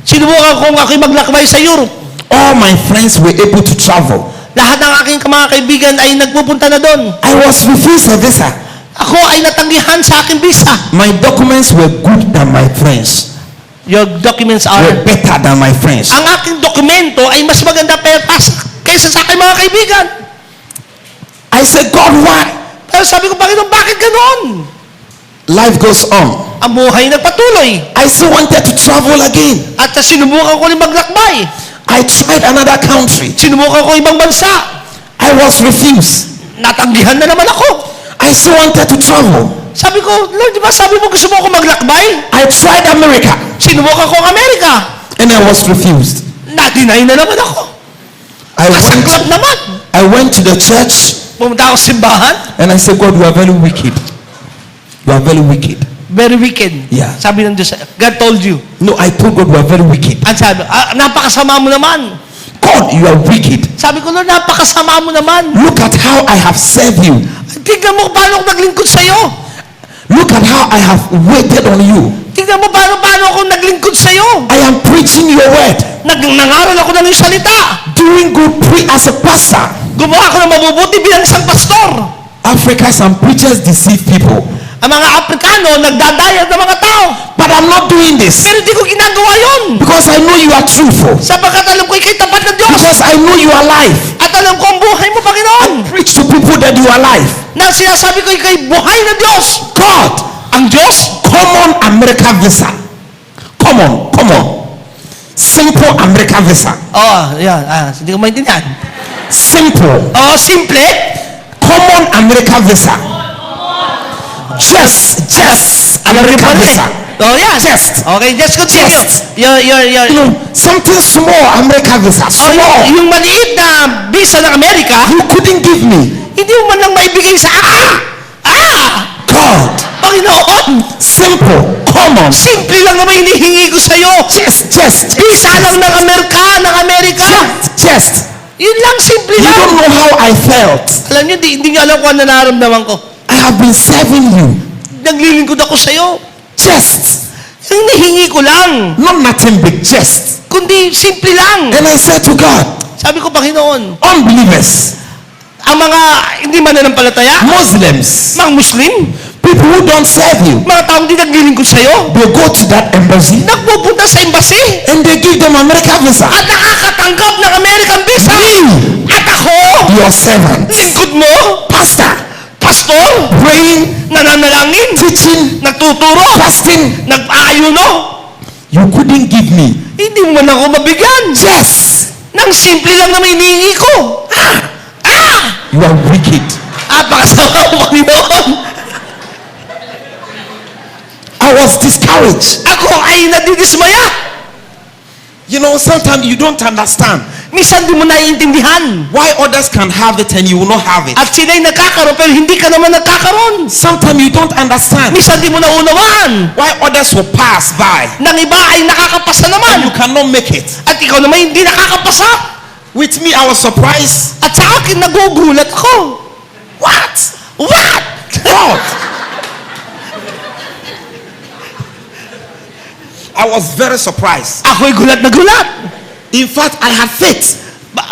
Sinubukan kong ako'y maglakbay sa Europe. All my friends were able to travel. Lahat ng aking mga kaibigan ay nagpupunta na doon. I was refused a visa. Ako ay natanggihan sa aking visa. My documents were good than my friends. Your documents Were are... better than my friends. Ang aking dokumento ay mas maganda kaysa sa aking mga kaibigan. I said, God, why? Pero sabi ko, Panginoon, bakit ganoon? Life goes on. Ang buhay nagpatuloy. I still wanted to travel again. At sinubukan ko rin maglakbay. I tried another country. Sinubukan ko ibang bansa. I was refused. Natanggihan na naman ako. I still wanted to travel. Sabi ko, Lord, di ba sabi mo gusto mo ako maglakbay? I tried America Sinubukan ko ang Amerika. and I was refused. Na-deny na naman ako. Kasaklap naman. I went to the church Pumunta ako sa simbahan. and I said, God, you are very wicked. You are very wicked. Very wicked. Yeah. Sabi ng Diyos, God told you. No, I told God, you are very wicked. Ang sabi, napakasama mo naman. God, you are wicked. Sabi ko, Lord, napakasama mo naman. Look at how I have served you. Tignan mo paano ako naglingkod sa'yo. Look at how I have waited on you. Tignan mo paano ako naglingkod sa'yo. I am preaching your word. Nangaral ako ng iyong salita. Doing good as a pastor. Gumawa ako ng mabubuti bilang isang pastor. Africa, some preachers deceive people. Ang mga Aprikano, nagdadayag ng mga tao. But I'm not doing this Pero di ko ginagawa yun. because I know you are truthful. Sapagkat alam ko ikay tapat ng Diyos. Because I know you are alive. At alam ko ang buhay mo, Panginoon. Preach to people that you are alive. Na sinasabi ko ikay buhay ng Diyos. God, Ang Diyos, common America visa. Common. Simple America visa. yan. Hindi ko maintindihan. Simple. Simple. Common America visa. Just America visa. Yan. Just. Okay, just continue. Just. Your, Something small America visa. Small. yung maliit na visa ng Amerika, You couldn't give me. hindi mo man lang maibigay sa akin. God, Panginoon, simple, common. simple lang naman hinihingi ko sa'yo. Just. Visa lang ng Amerika. Just. Yun lang, simple You lang. don't know how I felt. Alam niyo, hindi niyo alam kung ano nararamdaman ko. I have been serving you. Naglilingkod ako sa'yo. Just. Yung hinihingi ko lang. Not nothing big, just. Kundi, simple lang. And I said to God, Sabi ko, Panginoon, unbelievers, ang mga hindi mananampalataya, Muslims, mga Muslim, people who don't serve you, mga taong di naglilingkod sa'yo, they go to that embassy nagpupunta sa embassy and they give them America visa. at nakakatanggap ng American visa. At ako, Your servant, lingkod mo, pastor, pastor, praying, nananalangin, teaching, nagtuturo, fasting, nag-aayuno, you couldn't give me. hindi mo man ako mabigyan. Yes, Nang simple lang na may hinihingi ko. you are wicked. Pakasama ko, Panginoon. discouraged. Ako ay nadidismaya. You know, sometimes you don't understand Minsan di mo naiintindihan. why others can have it and you will not have it. At sila'y nagkakaroon pero hindi ka naman nagkakaroon. Sometimes you don't understand Minsan di mo naunawaan. why others will pass by Nang iba ay nakakapasa and you naman. cannot make it. At ikaw naman hindi nakakapasa. With me, I was surprised. At sa akin, nagugulat ko. What? What? God. I was very surprised. Ako'y gulat na gulat. In fact, I had faith.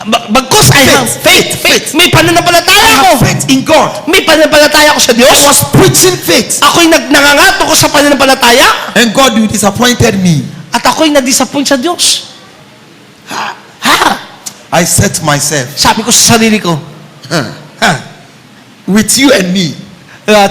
Bagkus I have Faith. May pananampalataya I ako. have faith in God. May pananampalataya ako sa Diyos. I was preaching faith. Ako'y nangangato ko sa pananampalataya. And God, you disappointed me. At ako'y na-disappoint sa Diyos. Ha? I said to myself, Sabi ko sa sarili ko. with you and me,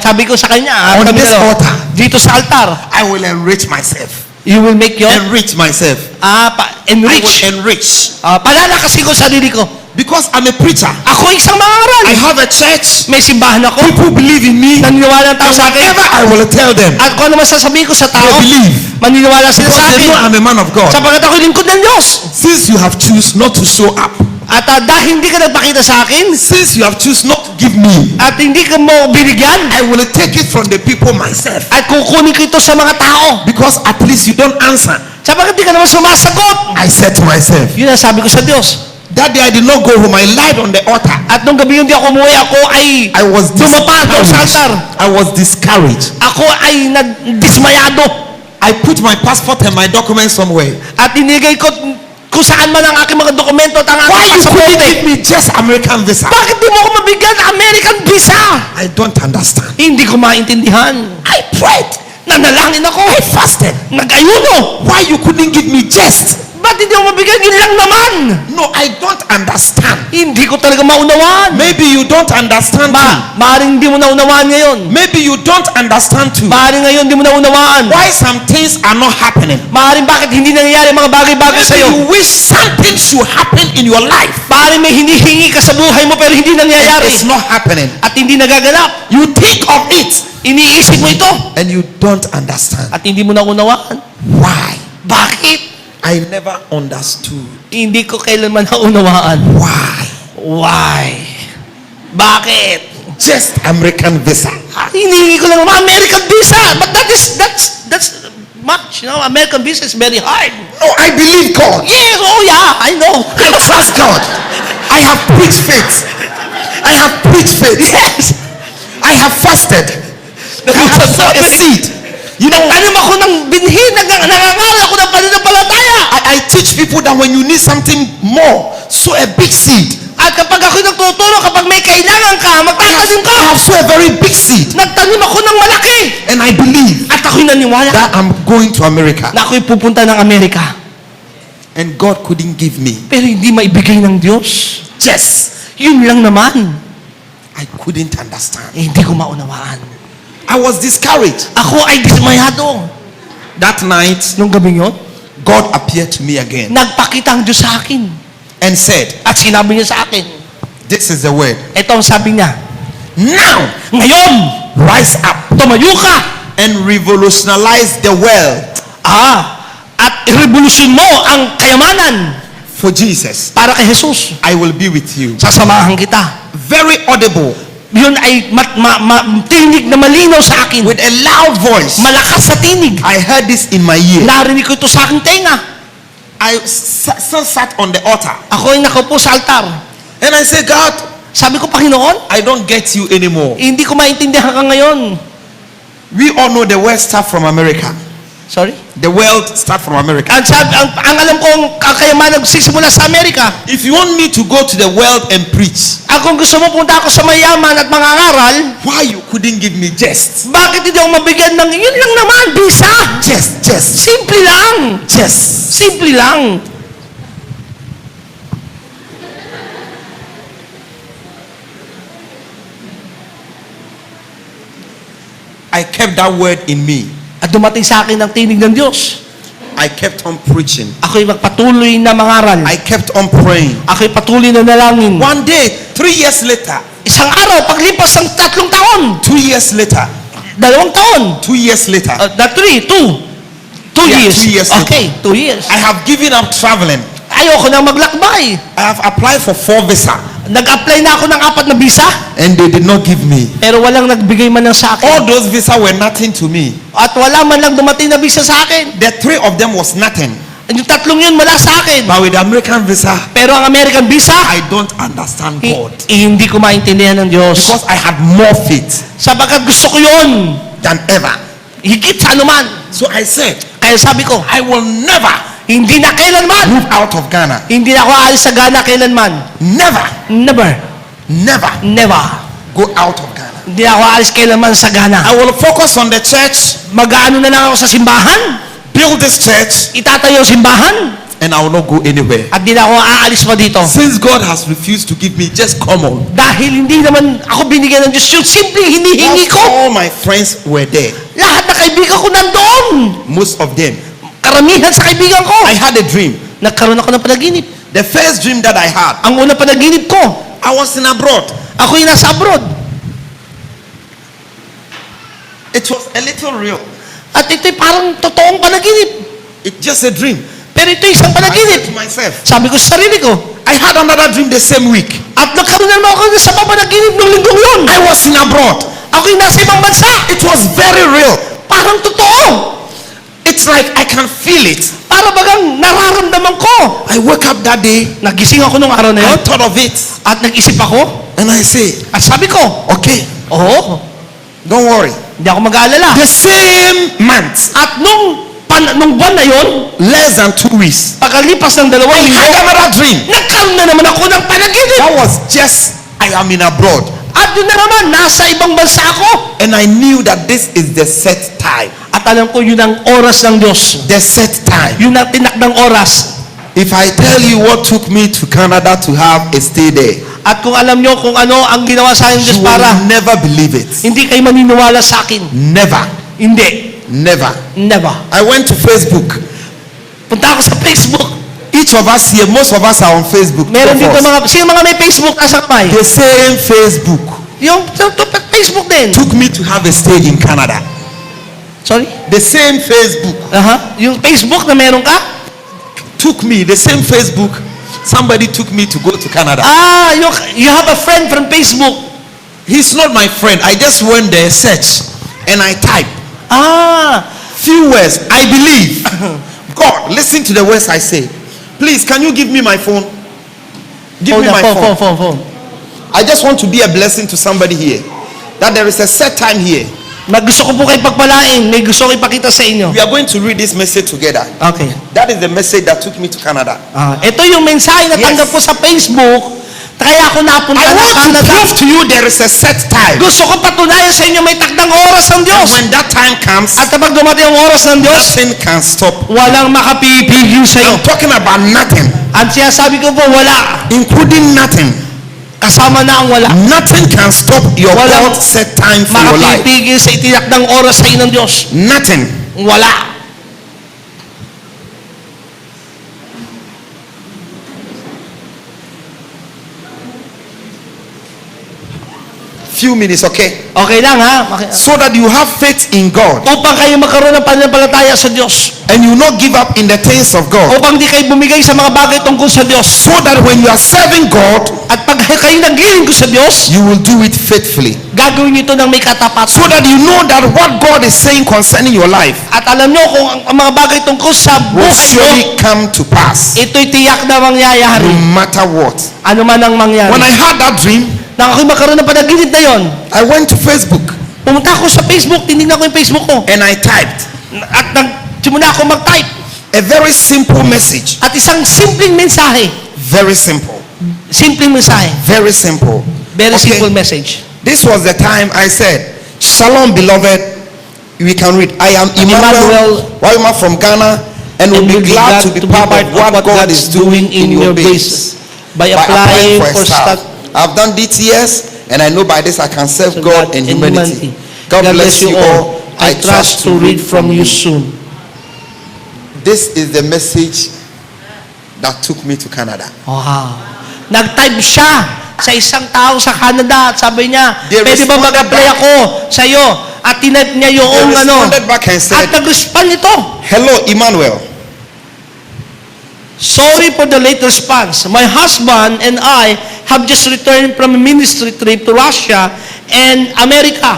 Sabi ko sa kanya. On kami this dalawa, altar. Dito sa altar. I will enrich myself. You will make your... Enrich myself. I enrich. will enrich. Palalakasin ko sa sarili ko. Because I'm a preacher. Ako isang mangaral. I have a church. May simbahan ako. People believe in me. Naniniwala ang tao sa akin. Whatever I will tell them, At kung ano man sasabihin ko sa tao, they believe. maniniwala sila Because sa they akin. know I'm a man of God. Sapagat ako'y lingkod ng Diyos. Since you have chosen not to show up, At dahil hindi ka nagpakita sa akin, since you have chosen not to give me, at hindi ka mo binigyan, I will take it from the people myself. at kukunin ko ito sa mga tao. Because at least you don't answer. Sapagat di ka naman sumasagot. I said to myself, Yun ang sabi ko sa Diyos. that day I did not go home. I lied on the altar. At nung gabi hindi ako umuwi, ako ay I was dumapa doon sa altar. discouraged. I was discouraged. Ako ay dismayado. I put my passport and my documents somewhere. At inigay ko kung saan man ang aking mga dokumento at ang Why aking you couldn't pasaporte. give me just American visa? Bakit di mo ako mabigyan ng American visa? I don't understand. Hindi ko maintindihan. I prayed. Nanalangin ako. I fasted. Nag-ayuno. Why you couldn't give me just? Ba't hindi mo mabigyan? Yun lang naman. No, I don't understand. Hindi ko talaga maunawaan. Maybe you don't understand too. Maaaring hindi mo naunawaan ngayon. Maybe you don't understand too. Maaaring ngayon hindi mo naunawaan. Why some things are not happening. Maaaring bakit hindi nangyayari ang mga bagay-bagay Maybe sa'yo. you wish something should happen in your life. Maaaring may hinihingi ka sa buhay mo pero hindi And nangyayari. it's not happening. At hindi nagaganap. You think of it Iniisip mo ito. and you don't understand. At hindi mo naunawaan. Why? Bakit? I never understood. Hindi ko kailanman naunawaan. Why? Why? Bakit? Just American visa. Hinihingi ko lang American visa. But that's much. You know, American visa is very hard. No, I believe God. Yes, oh yeah, I know. I trust God. I have preached faith. I have preached faith. Yes. I have fasted. I have sown a seed. You know, Nagtanim ako ng binhi, nangangaral ako ng pananampalataya. I teach people that when you need something more, sow a big seed. At kapag ako nagtuturo, kapag may kailangan ka, magtatanim ka. I have sown a very big seed. Nagtanim ako ng malaki. And I believe At ako'y naniwala that I'm going to America. na ako'y pupunta ng Amerika. And God couldn't give me. Pero hindi maibigay ng Diyos. Just. Yun lang naman. I couldn't understand. Hindi ko maunawaan. I was discouraged. Ako ay dismayado. That night, Nung gabi yun, God appeared to me again nagpakita ang Diyos sa akin. and said, At sinabi niya sa akin, this is the word. ito ang sabi niya, Now, ngayon, rise up tumayo ka. and revolutionize the world At revolusyon mo ang kayamanan for Jesus. para kay Jesus. I will be with you. Sasamahan kita. Very audible, Yun ay tinig na malinaw sa akin. with a loud voice. Malakas sa tinig. I heard this in my ear. Narinig ko ito sa aking tenga. I still sat on the altar. Ako ay nakaupo sa altar. And I said, God, Sabi ko, Panginoon, I don't get you anymore. hindi ko maintindihan ka ngayon. We all know the word start from America. Sorry? The world start from America. Ang alam kong kayamanan nagsisimula sa Amerika. If you want me to go to the world and preach, Kung gusto mo punta ako sa mayaman at mangangaral, why you couldn't give me just? bakit hindi ako mabigyan ng yun lang naman, visa? Just. Simple lang. Just. Simple lang. I kept that word in me. At dumating sa akin ang tinig ng Diyos. I kept on preaching. Ako'y magpatuloy na mangaral. I kept on praying. Ako'y patuloy na nalangin. One day, 3 years later, Isang araw, paglipas ng 3 taon, 2 years later, 2 taon, 2 years later, 2, 2 Yeah, years. 2 years ago. Okay, 2 years. I have given up traveling. Ayoko nang maglakbay. I have applied for 4 visa Nag-apply na ako ng 4 na visa, and they did not give me. pero walang nagbigay man lang sa All akin. those visa were nothing to me. At wala man lang dumating na visa sa akin. The 3 of them was nothing. Yung 3 yun wala sa akin. But with the American visa, Pero ang American visa, I don't understand God. hindi ko maintindihan ng Diyos. Because I had more faith Sapagkat gusto ko yun. than ever. Higit sa anuman. So I said, Kaya sabi ko, I will never hindi na kailanman. move out of Ghana. Hindi na ako aalis sa Ghana kailanman. Never, Never. never Never. go out of Ghana. Hindi na ako aalis kailanman sa Ghana. I will focus on the church, Mag-ano na lang ako sa simbahan. build this church, Itatayo ang simbahan. and I will not go anywhere. At di na ako aalis pa dito. Since God has refused to give me just common, Dahil hindi naman ako binigyan ng Diyos. Yung simple hinihingi ko. all my friends were there. Lahat na kaibigan ko nandoon. Most of them. Karamihan sa kaibigan ko. I had a dream. Nagkaroon ako ng panaginip. The first dream that I had, Ang unang panaginip ko, I was in abroad. ako yung nasa abroad. It was a little real. At ito'y parang totoong panaginip. It's just a dream. Pero ito isang I said to panaginip. myself, Sabi ko sa sarili ko. I had another dream the same week. At nagkaroon naman ako sa panaginip ng linggong yun. I was in abroad. Ako yung nasa ibang bansa. It was very real. Parang totoo. It's like I can feel it. Para bagang nararamdaman ko. I woke up that day, Nagising ako nung araw na I yun. thought of it, At nag-isip ako. and I say, At sabi ko, okay, oo, don't worry. hindi ako mag-aalala. The same month, At nung buwan na yun, less than 2 weeks, pagkalipas ng 2 I linggo, had another dream. nagkaroon na naman ako ng panaginip. That was just, I am in abroad. At yun na naman, nasa ibang bansa ako. And I knew that this is the set time. At alam ko, yun ang oras ng Diyos. The set time. Yun ang tinakdang oras. If I tell you what took me to Canada to have a stay there, At kung alam nyo kung ano ang ginawa sa akin ng Diyos you para will never believe it. hindi kayo maniniwala sa akin. Never. Hindi. Never. Never. I went to Facebook. Punta ako sa Facebook. Each of us here, most of us are on Facebook. Meron Two of dito us. sino mga may Facebook nasa kamay? The same Facebook Yung Facebook din. took me to have a stay in Canada. Sorry? The same Facebook Yung Facebook na meron ka? took me, the same Facebook, somebody took me to go to Canada. You have a friend from Facebook. He's not my friend. I just went there, search, and I type few words. I believe. God, listen to the words I say. Please, can you give me my phone? Give me my phone. phone. I just want to be a blessing to somebody here. That there is a set time here. Gusto ko po kayo pagpalain. May gusto ko ipakita sa inyo. We are going to read this message together. Okay. That is the message that took me to Canada. Ito yung mensahe na tanggap Yes. ko sa Facebook. Kaya ako napunta I ng want to Canada. prove to you there is a set time. Gusto ko patunayan sa inyo may takdang oras ng Diyos. When that time comes, At kapag dumating ang oras ng Diyos, nothing can stop. walang makapipigil sa iyo. I'm talking about nothing, At sinasabi ko po, wala. including nothing. Kasama na ang wala. Nothing can stop your Walang God set time for your life. Makapipigil sa itinakdang oras sa iyo ng Diyos. Nothing. Wala. Few minutes, okay? Okay lang ha? So that you have faith in God Upang kayo magkaroon ng pananampalataya sa Diyos. and you not give up in the things of God. Upang di kayo bumigay sa mga bagay tungkol sa Diyos. So that when you are serving God, At pag kayo naglilin ko sa Diyos, you will do it faithfully. gagawin niyo ito ng may katapatan. So that you know that what God is saying concerning your life At alam nyo kung ang mga bagay tungkol sa will buhay mo, surely come to pass, ito'y tiyak na mangyayari. no matter what. Ano man ang mangyari. When I had that dream, Nang ako'y magkaroon ng panaginip na yon, I went to Facebook pumunta ako sa Facebook, tinignan ko yung Facebook ko. and I typed At simula ako mag-type. a very simple message. At isang simpleng mensahe. Very simple. Simpleng mensahe. Very simple. Very Okay. simple message. This was the time I said, Shalom, beloved. We can read. I am Emmanuel Wayuma from Ghana, and will be glad to be part of what God is doing in your base By by applying for staff. staff. I've done DTS, and I know by this I can serve God and humanity. God God bless you all. I trust to read from you soon. This is the message that took me to Canada. Wow. Nag-type siya sa isang tao sa Canada at sabi niya, They pwede ba responded mag-apply back. ako sa iyo? At tinat niya yung They responded back and at said, nag-respond ito. hello, Emmanuel. Sorry for the late response. My husband and I have just returned from a ministry trip to Russia and America.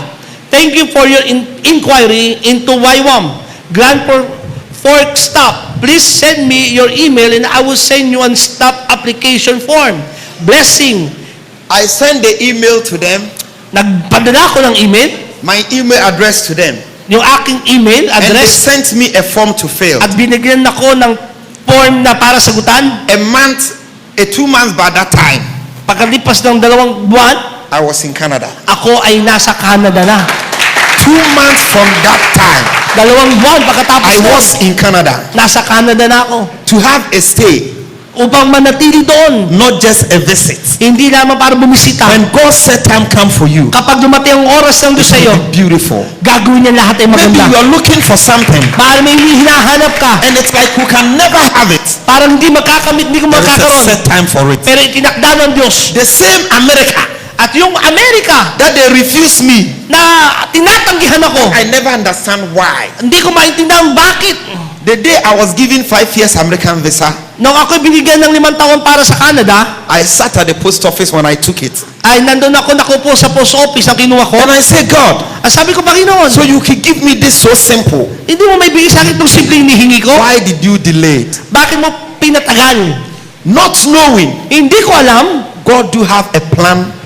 Thank you for your inquiry into YWAM. Grand Fork Stop. Please send me your email and I will send you a stop application form. Blessing. I sent the email to them, Nagpadala ko ng email, my email address to them, yung aking email and they address, sent me a form to fill. at binigyan ako ng form na para sagutan. A month, 2 months by that time, Pagkalipas ng 2 buwan, I was in Canada. ako ay nasa Canada na. 2 months from that time, 2 buwan pagkatapos I nun, was in Canada nasa Canada na ako. to have a stay, Upang manatili doon. not just a visit. Hindi lamang para bumisita. When God said time come for you, Kapag dumating ang oras ng Diyos sa iyo, it will be beautiful. gagawin niya lahat ay Maybe you maganda. are looking for something, Mahal, may hinahanap ka. and it's like you can never have it. Parang hindi makakamit, hindi ko There is a makakaroon. set time for it. Pero itinakda ng Diyos. The same America At yung Amerika that they refused me, na tinatanggihan ako, I never understand why. hindi ko maintindihan bakit. The day I was given 5 years American visa, Nung ako'y binigyan ng 5 taon para sa Canada, I sat at the post office when I took it. ay nandun ako nakupo sa post office ang kinuha ko. And I said, God, Ang sabi ko, Panginoon, so you can give me this so simple. hindi mo may bigay sa akin itong simpleng hinihingi ko? Why did you delay it? Bakit mo pinatagal? Not knowing, Hindi ko alam. God do have a plan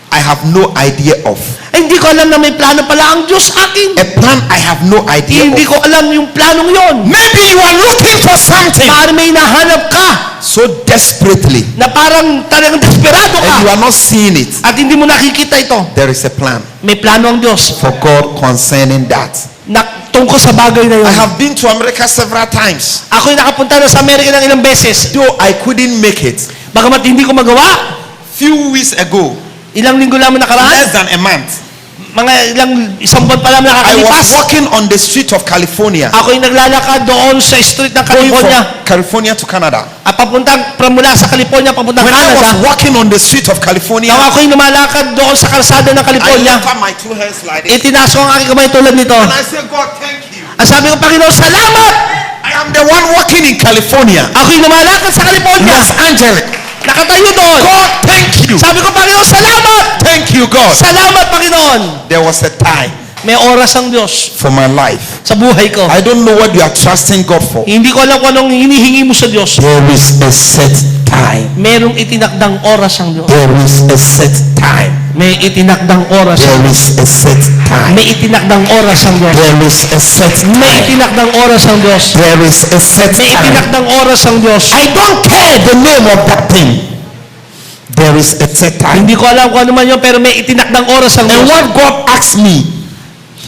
I have no idea of. Ay, hindi ko alam na may plano pala ang Diyos sa akin. A plan I have no idea Hindi of. ko alam yung planong yon. Maybe you are looking for something Parang may nahanap ka so desperately na parang talagang desperado and you ka are not seeing it. at hindi mo nakikita ito. There is a plan May plano ang Diyos for God concerning that. na tungkol sa bagay na I yun. have been to America several times. Ako'y nakapunta na sa Amerika ng ilang beses. Though I couldn't make it, Bagamat hindi ko magawa, few weeks ago, ilang linggo lamang nakaraan, less than a month, mga isang buwan pa lamang I was nakakalipas, walking on the street of California, ako'y naglalakad doon sa street ng going from California. California to Canada. At papuntang mula sa California papuntang When I was Canada. walking on the street of California, Nang ako'y lumalakad doon sa kalsada ng I California, lifted up my 2 hands like this, itinaas ko ang aking kamay tulad nito. and I said, God, thank you. Ang sabi ko, Panginoon, salamat! I am the one walking in California. Ako'y lumalakad sa California. Los Angeles. Nakatayo doon. God, thank you. Sabi ko, Panginoon, salamat! Thank you, God. Salamat, Panginoon! There was a time May oras ang Diyos for my life. sa buhay ko. I don't know what you are trusting God for. Hindi ko alam kung anong hinihingi mo sa Diyos. There is a set time. Merong itinakdang oras ang Diyos. There is a set time. May itinakdang oras. There is a set time. May itinakdang oras ang Diyos. There is a set May time. itinakdang oras ang Diyos. There is a set May time. itinakdang oras ang Diyos. I don't care the name of that thing. There is a set time. Hindi ko alam kung ano man yun, pero may itinakdang oras ang And Diyos. what God asked me,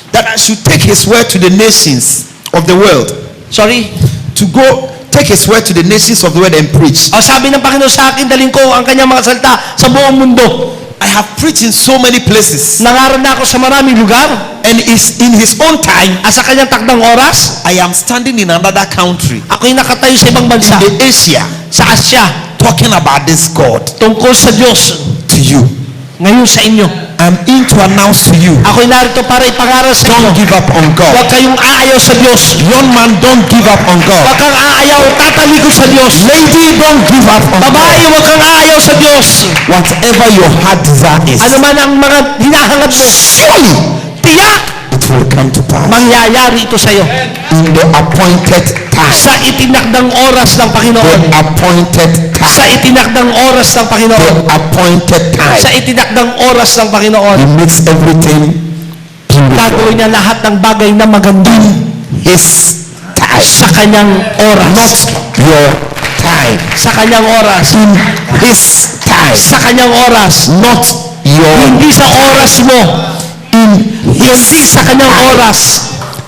that I should take His word to the nations of the world, Sorry. to go take His word to the nations of the world and preach. O sabi ng Panginoon sa akin, dalhin ko ang kanyang mga salita sa buong mundo. I have preached in so many places, Nangaral na ako sa maraming lugar. and is in His own time. At sa kanyang takdang oras, I am standing in another country, ako'y nakatayo sa ibang bansa, in the Asia, sa Asya, talking about this God tungkol sa Diyos. to you. Ngayon sa inyo. I'm in to announce to you, Ako'y narito para ipangaral sa don't inyo. give up on God. Huwag kayong aayaw sa Diyos. Young man, don't give up on Huwag God. kang aayaw, tatalikod sa Diyos. Lady, don't give up on God. Babae, huwag kang aayaw sa Diyos. Whatever your heart desire is, Ano man ang mga hinahangad mo, surely tiyak, it will come to pass mangyayari ito sa iyo. in the appointed time. Sa itinakdang oras ng Panginoon. The appointed Sa time. itinakdang oras ng Panginoon. The appointed Sa time. itinakdang oras ng Panginoon. He makes everything beautiful. Gagawin niya lahat ng bagay na maganda His time, sa kanyang oras. not your time. Sa kanyang oras. In His time, Sa kanyang oras. not your. Hindi sa oras mo. In Hindi sa kanyang oras.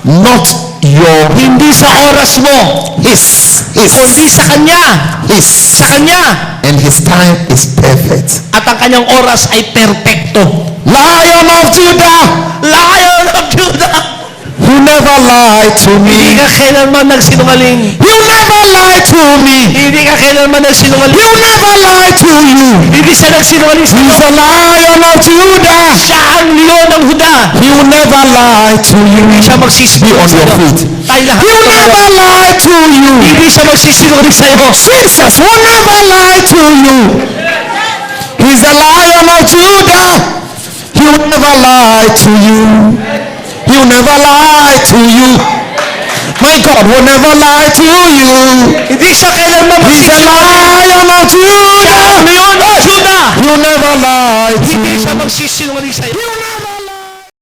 not your. Hindi sa oras mo. His. Kundi sa kanya. His. Sa kanya. And His time is perfect. At ang kanyang oras ay perpekto. Lion of Judah, Lion of Judah, who never never lie to Hindi me. ka kailanman nagsinungaling. You never lie to me. Hindi ka kailanman nagsinungaling. You never lie to you. Hindi siya nagsinungaling sa He's the Lion of Judah. Siya ang leon ng Huda. He will never lie to you. Siya Be magsisinungaling on sa your iyo. feet. Tayo lahat. He will never lie to you. Hindi siya magsisinungaling sa iyo. Jesus will never lie to you. He's the Lion of Judah. He will never lie to you. He will never lie to you. My God will never lie to you. Hindi siya kailanman He's